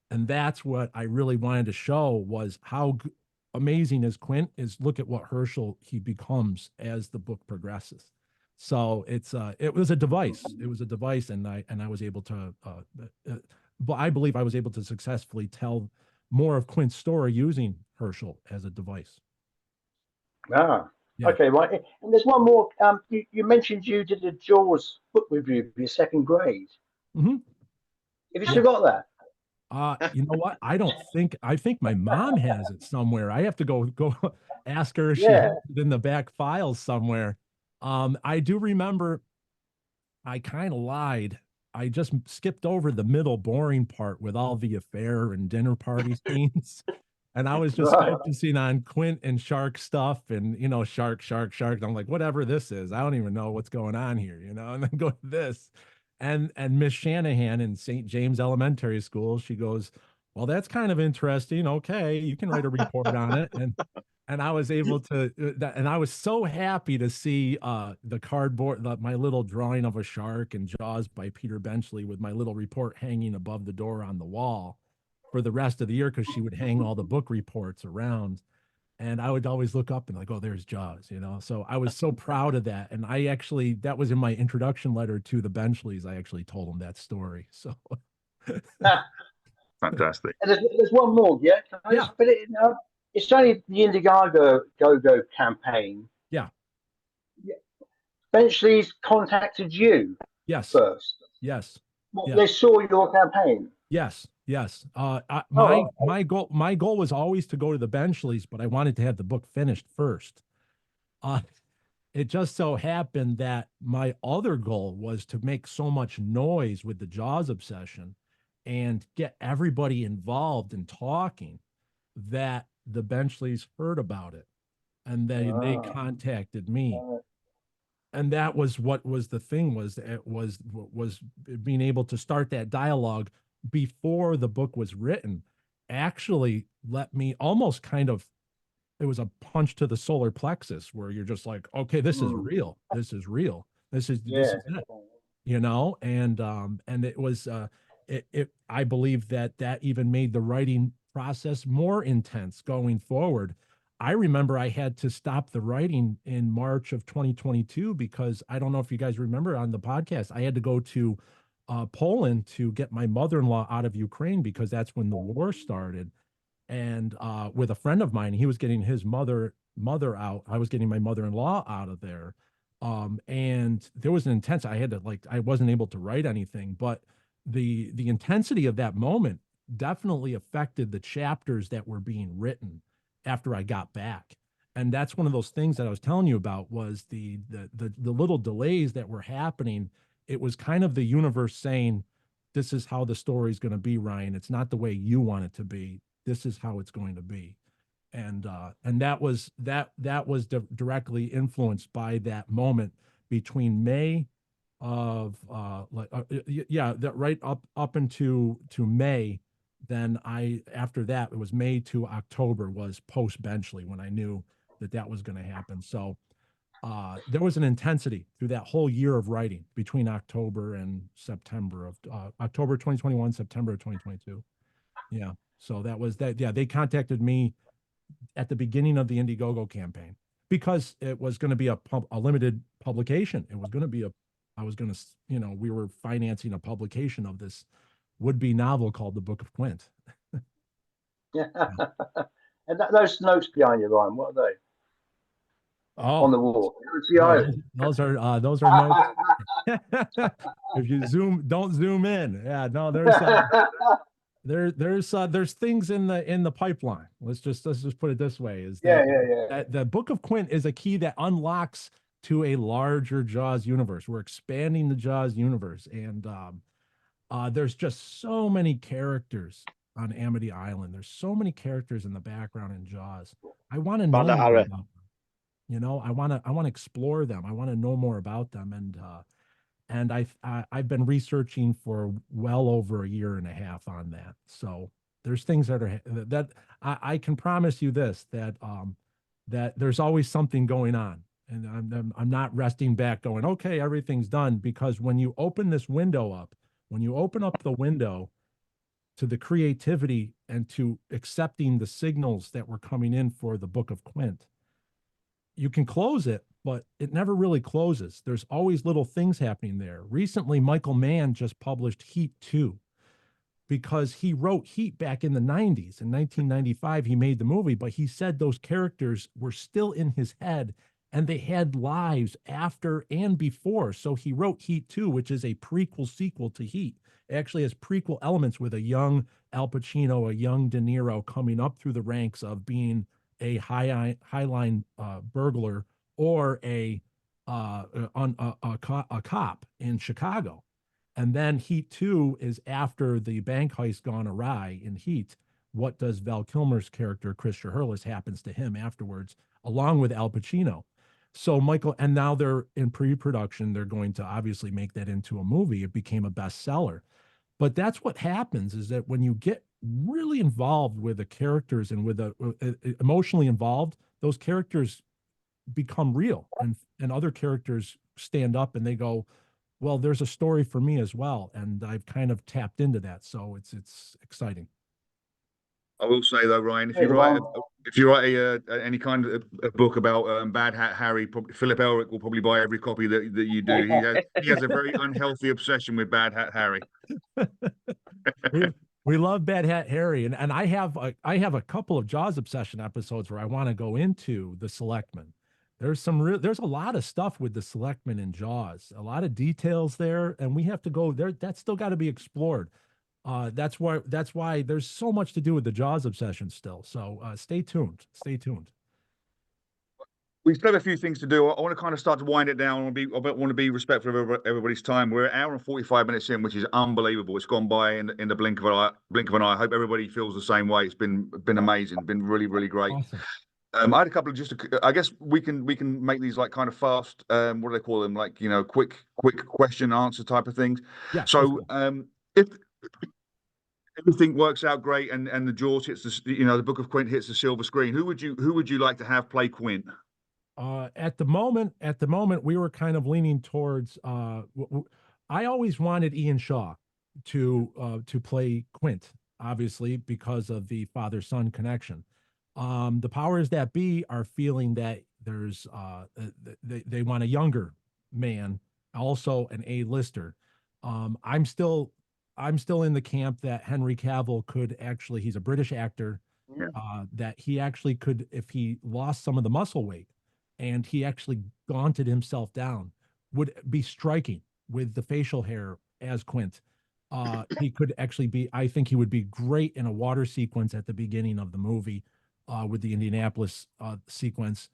And that's what I really wanted to show, was how amazing is Quint is. Look at what Herschel he becomes as the book progresses. So it was a device. It was a device, and I was able to, but I believe I was able to successfully tell more of Quint's story using Herschel as a device. Ah, Yeah. okay, right. And there's one more. You mentioned you did a Jaws book review for your second grade. Mm-hmm. Have you still got that? You know what? I think my mom has it somewhere. I have to go ask her if she has it in the back files somewhere. I do remember I kind of lied. I just skipped over the middle boring part with all the affair and dinner party scenes. And I was just focusing on Quint and shark stuff and, shark. And I'm like, whatever this is, I don't even know what's going on here, and then go to this. And Miss Shanahan in St. James Elementary School, she goes, well, that's kind of interesting. Okay, you can write a report on it. And I was able to, and I was so happy to see the cardboard, my little drawing of a shark and Jaws by Peter Benchley with my little report hanging above the door on the wall for the rest of the year, because she would hang all the book reports around. And I would always look up and like, oh, there's Jaws, So I was so proud of that. And that was in my introduction letter to the Benchleys. I actually told them that story. So fantastic. And there's one more, yeah? Can I just put it in? It's only the Indiegogo Go campaign. Yeah. Benchleys contacted you. Yes. First. Yes. They saw your campaign. Yes. My goal was always to go to the Benchleys, but I wanted to have the book finished first. It just so happened that my other goal was to make so much noise with the Jaws obsession and get everybody involved in talking that the Benchleys heard about it, and they contacted me. And that was what was the thing, was being able to start that dialogue before the book was written. Actually let me almost kind of, it was a punch to the solar plexus, where you're just like, okay, this is real. This is real. This is it, and it was, I believe that even made the writing process more intense going forward. I remember I had to stop the writing in March of 2022 because I don't know if you guys remember on the podcast, I had to go to Poland to get my mother-in-law out of Ukraine, because that's when the war started. And with a friend of mine, he was getting his mother out. I was getting my mother-in-law out of there. And there was an intense, I wasn't able to write anything, but the intensity of that moment definitely affected the chapters that were being written after I got back. And that's one of those things that I was telling you about, was the little delays that were happening. It was kind of the universe saying, this is how the story is going to be, Ryan. It's not the way you want it to be. This is how it's going to be. And that was directly influenced by that moment between May of that right up into May. Then after that, it was May to October was post Benchley, when I knew that was going to happen. So there was an intensity through that whole year of writing between October and September of October 2021, September of 2022. Yeah. So that was that. Yeah. They contacted me at the beginning of the Indiegogo campaign, because it was going to be a limited publication. It was going to be we were financing a publication of this would-be novel called The Book of Quint. Yeah. And those notes behind you, Ryan, what are they? On the wall. Those are notes. If you don't zoom in. Yeah, no, there's things in the pipeline. Let's just put it this way: that the Book of Quint is a key that unlocks to a larger Jaws universe. We're expanding the Jaws universe, and there's just so many characters on Amity Island. There's so many characters in the background in Jaws. I want to know Bandit more Harry. about them. You know, I want to explore them. I want to know more about them. And I've been researching for well over a year and a half on that. So there's things that I can promise you this, that that there's always something going on. And I'm not resting back going, okay, everything's done. Because when you open this window up, when you open up the window to the creativity and to accepting the signals that were coming in for the Book of Quint, you can close it, but it never really closes. There's always little things happening there. Recently, Michael Mann just published Heat 2, because he wrote Heat back in the 90s. In 1995, he made the movie, but he said those characters were still in his head and they had lives after and before. So he wrote Heat 2, which is a prequel sequel to Heat. It actually has prequel elements with a young Al Pacino, a young De Niro coming up through the ranks of being a highline burglar or a cop in Chicago. And then Heat 2 is after the bank heist gone awry in Heat. What does Val Kilmer's character, Chris Hurlis, happens to him afterwards, along with Al Pacino. So Michael, and now they're in pre-production. They're going to obviously make that into a movie. It became a bestseller. But that's what happens, is that when you get really involved with the characters and with emotionally involved, those characters become real, and other characters stand up and they go, well, there's a story for me as well. And I've kind of tapped into that. So it's exciting. I will say though, Ryan, if Hey, you write any kind of a book about Bad Hat Harry, Philip Elric will probably buy every copy that you do. He has a very unhealthy obsession with Bad Hat Harry. We love Bad Hat Harry, and I have a couple of Jaws obsession episodes where I want to go into the Selectmen. There's a lot of stuff with the Selectmen in Jaws, a lot of details there, and we have to go there. That's still got to be explored. That's why there's so much to do with the Jaws obsession still. So stay tuned. Stay tuned. We still have a few things to do. I want to kind of start to wind it down. I want to be respectful of everybody's time. We're an hour and 45 minutes in, which is unbelievable. It's gone by in the blink of an eye. I hope everybody feels the same way. It's been amazing. Been really, really great. Awesome. I had a couple of I guess we can make these like kind of fast, what do they call them? Like, quick question answer type of things. Yeah. So if everything works out great and the Jaws hits the Book of Quint hits the silver screen, who would you like to have play Quint? At the moment, we were kind of leaning towards. I always wanted Ian Shaw to play Quint, obviously because of the father-son connection. The powers that be are feeling that there's they want a younger man, also an A-lister. I'm still in the camp that Henry Cavill could actually. He's a British actor. That he actually could, if he lost some of the muscle weight and he actually gaunted himself down, would be striking with the facial hair as Quint. He could actually be, I think he would be great in a water sequence at the beginning of the movie with the Indianapolis sequence.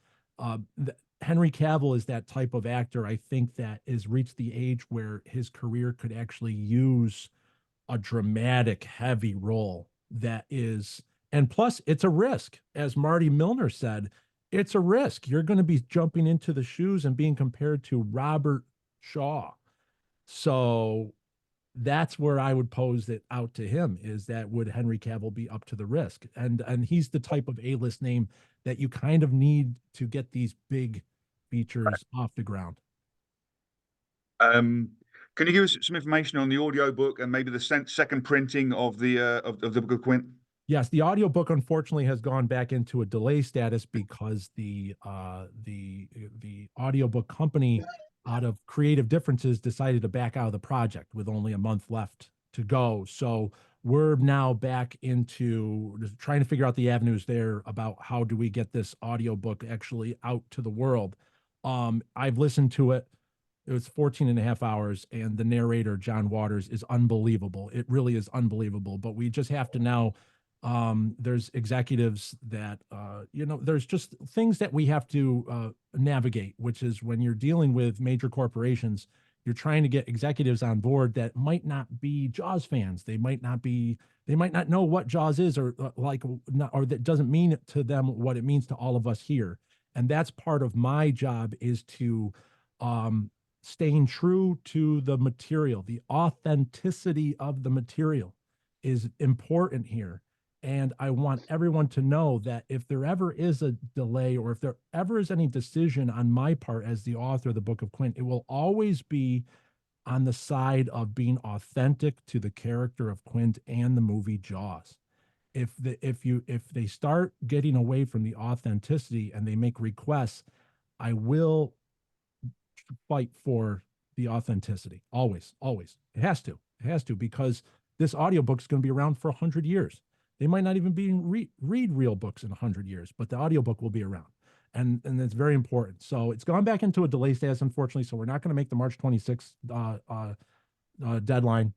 Henry Cavill is that type of actor, I think, that has reached the age where his career could actually use a dramatic, heavy role that is, and plus it's a risk. As Marty Milner said, it's a risk. You're going to be jumping into the shoes and being compared to Robert Shaw. So that's where I would pose it out to him, is that would Henry Cavill be up to the risk? And he's the type of A-list name that you kind of need to get these big features off the ground. Can you give us some information on the audio book and maybe the second printing of the Book of Quint? Yes, the audiobook unfortunately has gone back into a delay status because the audiobook company, out of creative differences, decided to back out of the project with only a month left to go. So we're now back into trying to figure out the avenues there about how do we get this audiobook actually out to the world. I've listened to it. It was 14 and a half hours, and the narrator, John Waters, is unbelievable. It really is unbelievable. But we just have to now, there's executives that, there's just things that we have to navigate, which is when you're dealing with major corporations, you're trying to get executives on board that might not be Jaws fans. They might not know what Jaws is, or or that doesn't mean to them what it means to all of us here. And that's part of my job, is to staying true to the material. The authenticity of the material is important here. And I want everyone to know that if there ever is a delay, or if there ever is any decision on my part as the author of the Book of Quint, it will always be on the side of being authentic to the character of Quint and the movie Jaws. If they start getting away from the authenticity and they make requests, I will fight for the authenticity. Always, always. It has to, because this audiobook is going to be around for 100 years. They might not even be read real books in 100 years, but the audiobook will be around. And it's very important. So it's gone back into a delay status, unfortunately. So we're not going to make the March 26th deadline,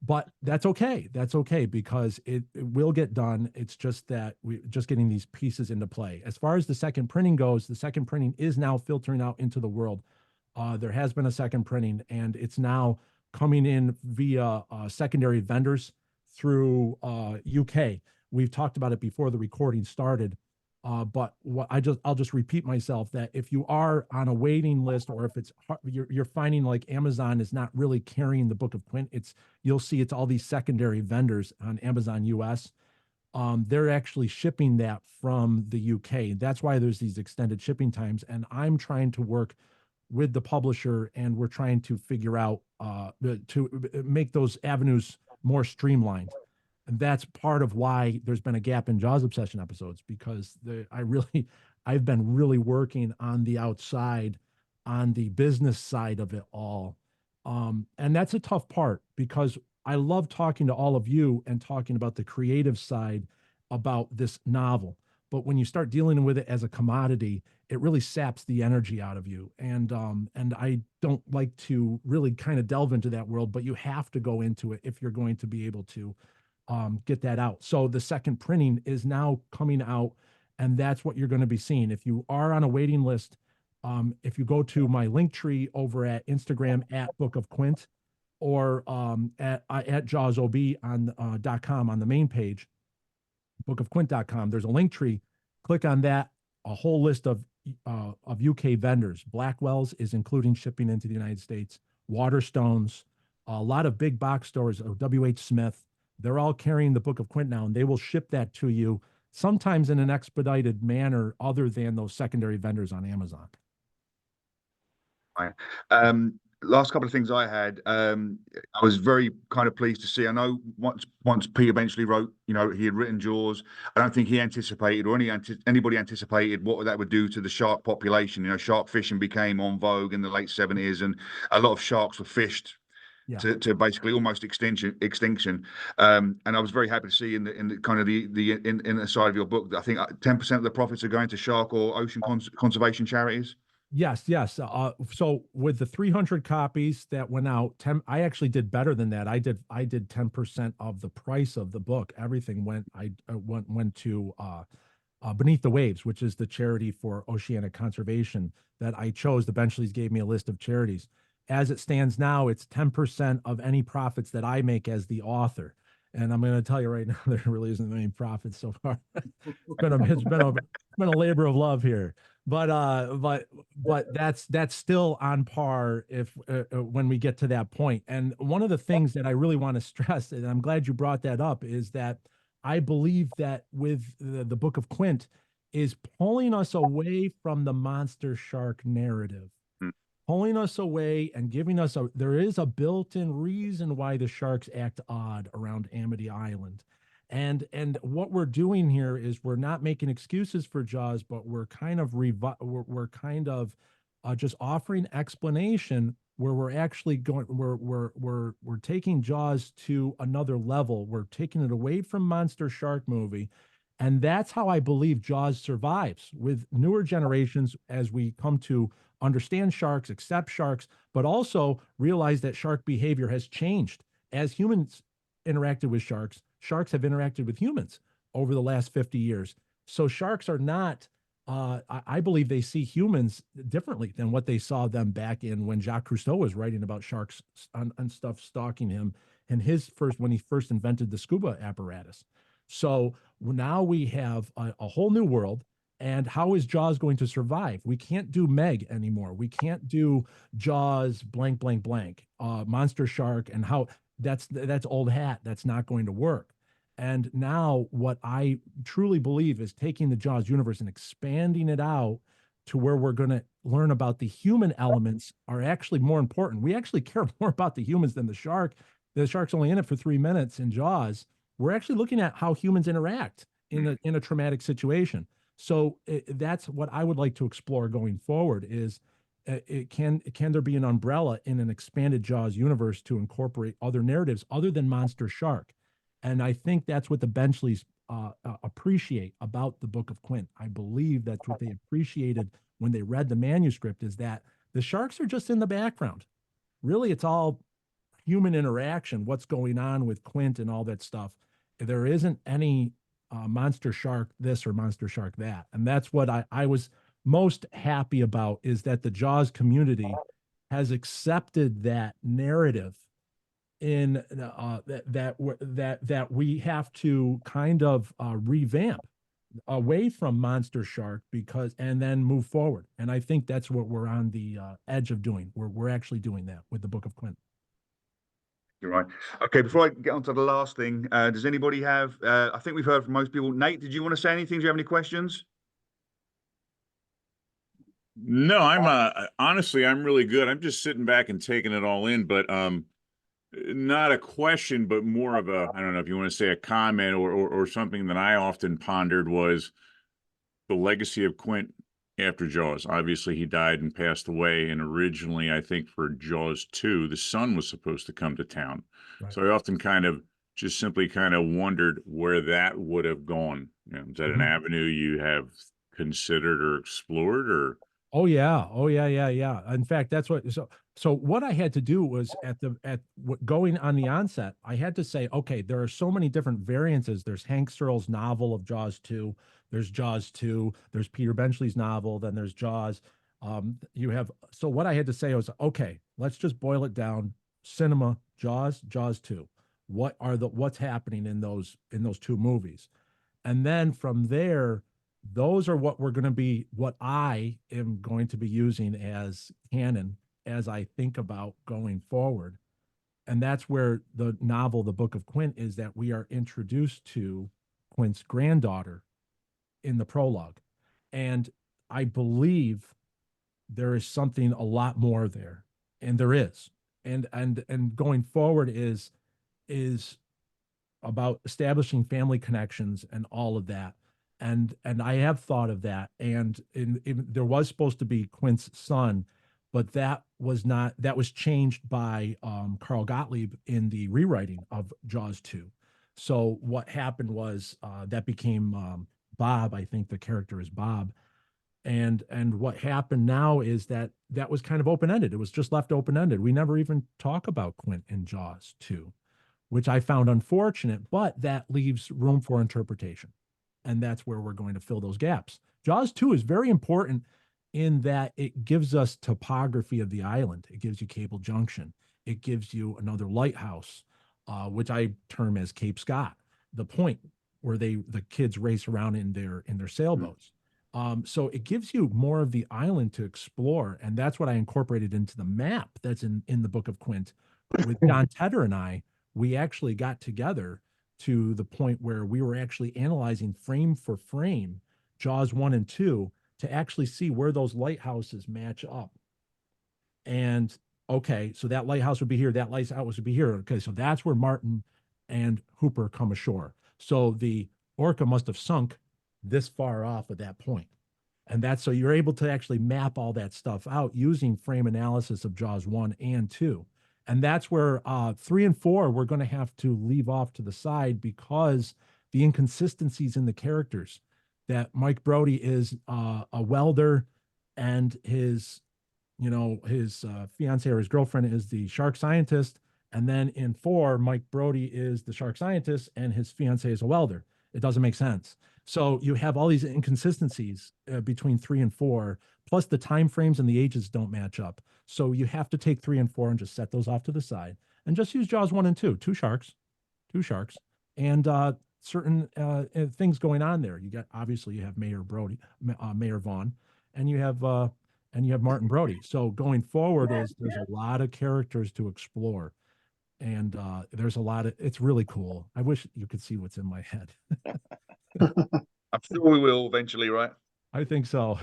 but that's okay. That's okay, because it will get done. It's just that we're just getting these pieces into play. As far as the second printing goes, the second printing is now filtering out into the world. There has been a second printing, and it's now coming in via secondary vendors through UK. We've talked about it before the recording started, but I'll just repeat myself, that if you are on a waiting list, or if it's you're finding like Amazon is not really carrying the Book of Quint, you'll see it's all these secondary vendors on Amazon US. They're actually shipping that from the UK. That's why there's these extended shipping times, and I'm trying to work with the publisher, and we're trying to figure out to make those avenues more streamlined. And that's part of why there's been a gap in Jaws Obsession episodes, because I've been really working on the outside, on the business side of it all. And that's a tough part, because I love talking to all of you and talking about the creative side about this novel. But when you start dealing with it as a commodity, it really saps the energy out of you. And I don't like to really kind of delve into that world, but you have to go into it if you're going to be able to get that out. So the second printing is now coming out, and that's what you're going to be seeing. If you are on a waiting list, if you go to my link tree over at Instagram at Book of Quint, or at JawsOB on .com on the main page, bookofquint.com, there's a link tree. Click on that. A whole list of UK vendors. Blackwell's is including shipping into the United States. Waterstones, a lot of big box stores, WH Smith, they're all carrying the Book of Quint now, and they will ship that to you sometimes in an expedited manner, other than those secondary vendors on Amazon. Right. Last couple of things I had, I was very kind of pleased to see. I know once Pete eventually wrote, he had written Jaws, I don't think he anticipated, or anybody anticipated what that would do to the shark population. Shark fishing became en vogue in the late 70s, and a lot of sharks were fished to basically almost extinction. And I was very happy to see in the kind of in the side of your book that I think 10% of the profits are going to shark or ocean conservation charities. Yes. So with the 300 copies that went out, I actually did better than that. I did 10% of the price of the book. Everything went to Beneath the Waves, which is the charity for oceanic conservation that I chose. The Benchleys gave me a list of charities. As it stands now, it's 10% of any profits that I make as the author. And I'm going to tell you right now, there really isn't any profits so far. It's been a labor of love here. But that's still on par if when we get to that point. And one of the things that I really want to stress, and I'm glad you brought that up, is that I believe that with the Book of Quint is pulling us away from the monster shark narrative, pulling us away and giving us there is a built-in reason why the sharks act odd around Amity Island. And what we're doing here is we're not making excuses for Jaws, but we're kind of just offering explanation where we're actually going, we're taking Jaws to another level. We're taking it away from monster shark movie. And that's how I believe Jaws survives with newer generations, as we come to understand sharks, accept sharks, but also realize that shark behavior has changed. As humans interacted with sharks, sharks have interacted with humans over the last 50 years. So sharks are not I believe they see humans differently than what they saw them back in when Jacques Cousteau was writing about sharks and stuff stalking him and when he first invented the scuba apparatus. So now we have a whole new world. And how is Jaws going to survive? We can't do Meg anymore. We can't do Jaws blank blank blank, Monster Shark, and how that's old hat. That's not going to work. And now what I truly believe is taking the Jaws universe and expanding it out to where we're going to learn about the human elements are actually more important. We actually care more about the humans than the shark. The shark's only in it for 3 minutes in Jaws. We're actually looking at how humans interact in a traumatic situation. So that's what I would like to explore going forward is can there be an umbrella in an expanded Jaws universe to incorporate other narratives other than Monster Shark? And I think that's what the Benchleys appreciate about the Book of Quint. I believe that's what they appreciated when they read the manuscript is that the sharks are just in the background. Really, it's all human interaction, what's going on with Quint and all that stuff. There isn't any Monster Shark this or Monster Shark that. And that's what I was most happy about is that the Jaws community has accepted that narrative in that we have to kind of revamp away from Monster Shark and then move forward. And I think that's what we're on the edge of doing. We're actually doing that with the Book of Quint. You're right. Okay, before I get on to the last thing, does anybody have, I think we've heard from most people. Nate, did you want to say anything? Do you have any questions? No, I'm honestly, I'm really good. I'm just sitting back and taking it all in, but not a question, but more of a, I don't know if you want to say a comment or something that I often pondered was the legacy of Quint after Jaws. Obviously, he died and passed away. And originally, I think for Jaws 2, the son was supposed to come to town. Right. So I often just simply wondered where that would have gone. You know, is that an avenue you have considered or explored or? Oh yeah. In fact, that's what, so what I had to do was going on the onset, I had to say, okay, there are so many different variances. There's Hank Searle's novel of Jaws 2. There's Jaws 2. There's Peter Benchley's novel. Then there's Jaws. So what I had to say was, okay, let's just boil it down. Cinema, Jaws 2. What's happening in those two movies? And then from there, those are what I am going to be using as canon as I think about going forward. And that's where the novel, The Book of Quint, is that we are introduced to Quint's granddaughter in the prologue. And I believe there is something a lot more there. And there is. And going forward is about establishing family connections and all of that. And I have thought of that. And there was supposed to be Quint's son, but that was changed by Carl Gottlieb in the rewriting of Jaws 2. So what happened was that became Bob. I think the character is Bob. And what happened now is that was kind of open-ended. It was just left open-ended. We never even talk about Quint in Jaws 2, which I found unfortunate, but that leaves room for interpretation. And that's where we're going to fill those gaps. Jaws 2 is very important in that it gives us topography of the island. It gives you Cable Junction. It gives you another lighthouse, which I term as Cape Scott, the point where the kids race around in their sailboats. So it gives you more of the island to explore. And that's what I incorporated into the map that's in the Book of Quint. With John Tedder and I, we actually got together to the point where we were actually analyzing frame for frame Jaws 1 and 2 to actually see where those lighthouses match up. And okay, so that lighthouse would be here, that lighthouse would be here. Okay, so that's where Martin and Hooper come ashore. So the Orca must have sunk this far off at that point. And so you're able to actually map all that stuff out using frame analysis of Jaws 1 and 2. And that's where 3 and 4, we're going to have to leave off to the side because the inconsistencies in the characters, that Mike Brody is a welder and his fiance or his girlfriend is the shark scientist. And then in 4, Mike Brody is the shark scientist and his fiance is a welder. It doesn't make sense. So you have all these inconsistencies between 3 and 4, plus the time frames and the ages don't match up. So you have to take 3 and 4 and just set those off to the side and just use Jaws 1 and 2, two sharks, and certain things going on there. You got, obviously you have Mayor Vaughn, and you have Martin Brody. So going forward there's a lot of characters to explore. And there's a lot of, it's really cool. I wish you could see what's in my head. I'm sure we will eventually, right? I think so.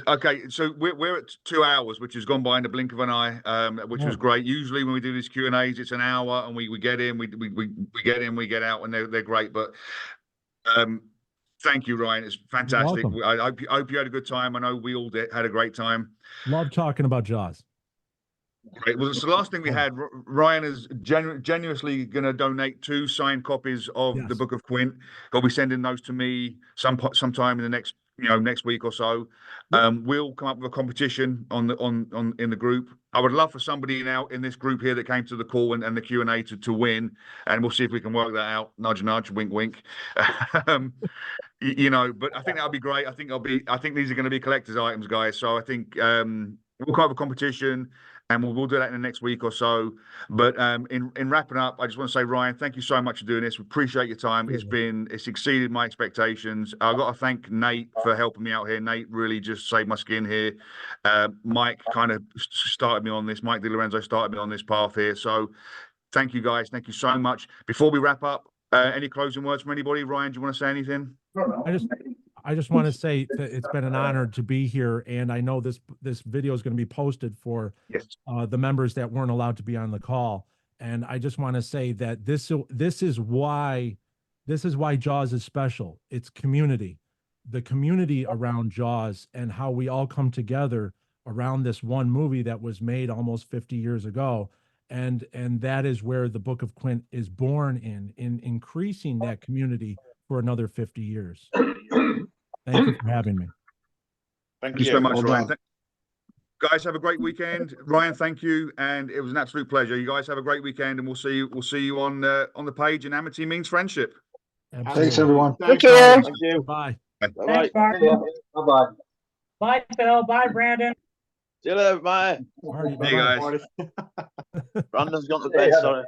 Okay, so we're at 2 hours, which has gone by in the blink of an eye, which was great. Usually when we do these Q&As, it's an hour, and we get in, we get in, we get out, and they're great. But thank you, Ryan. It's fantastic. I hope you had a good time. I know we all had a great time. Love talking about Jaws. Great. Well, it's the last thing we had. Ryan is genuinely going to donate 2 signed copies of the Book of Qunit. He'll be sending those to me sometime in the next week or so. We'll come up with a competition in the group. I would love for somebody now in this group here that came to the call and the Q&A to win, and we'll see if we can work that out. Nudge, nudge, wink, wink. But I think that'll be great. I think these are going to be collector's items, guys. So I think we'll come up with a competition, and we'll do that in the next week or so. But in wrapping up, I just want to say, Ryan, thank you so much for doing this. We appreciate your time. It's exceeded my expectations. I've got to thank Nate for helping me out here. Nate really just saved my skin here. Mike kind of started me on this. Mike DiLorenzo started me on this path here. So thank you, guys. Thank you so much. Before we wrap up, any closing words from anybody? Ryan, do you want to say anything? I just want to say that it's been an honor to be here, and I know this video is going to be posted for the members that weren't allowed to be on the call. And I just want to say that this is why Jaws is special. It's community, the community around Jaws, and how we all come together around this one movie that was made almost 50 years ago. And that is where the Book of Qunit is born in increasing that community for another 50 years. Thank you for having me. Thank you so much, Well Ryan. done. Guys, have a great weekend. Ryan, thank you, and it was an absolute pleasure. You guys have a great weekend, and we'll see you on the page. And Amity means friendship. Absolutely. Thanks, everyone. Thanks, you. Ryan. Thank you. Bye. Bye-bye. Thanks, Martin. Bye-bye. Bye, Phil. Bye, Brandon. See you later, mate. Marty, Hey, bye-bye. guys. Marty. Brandon's gone to bed, sorry.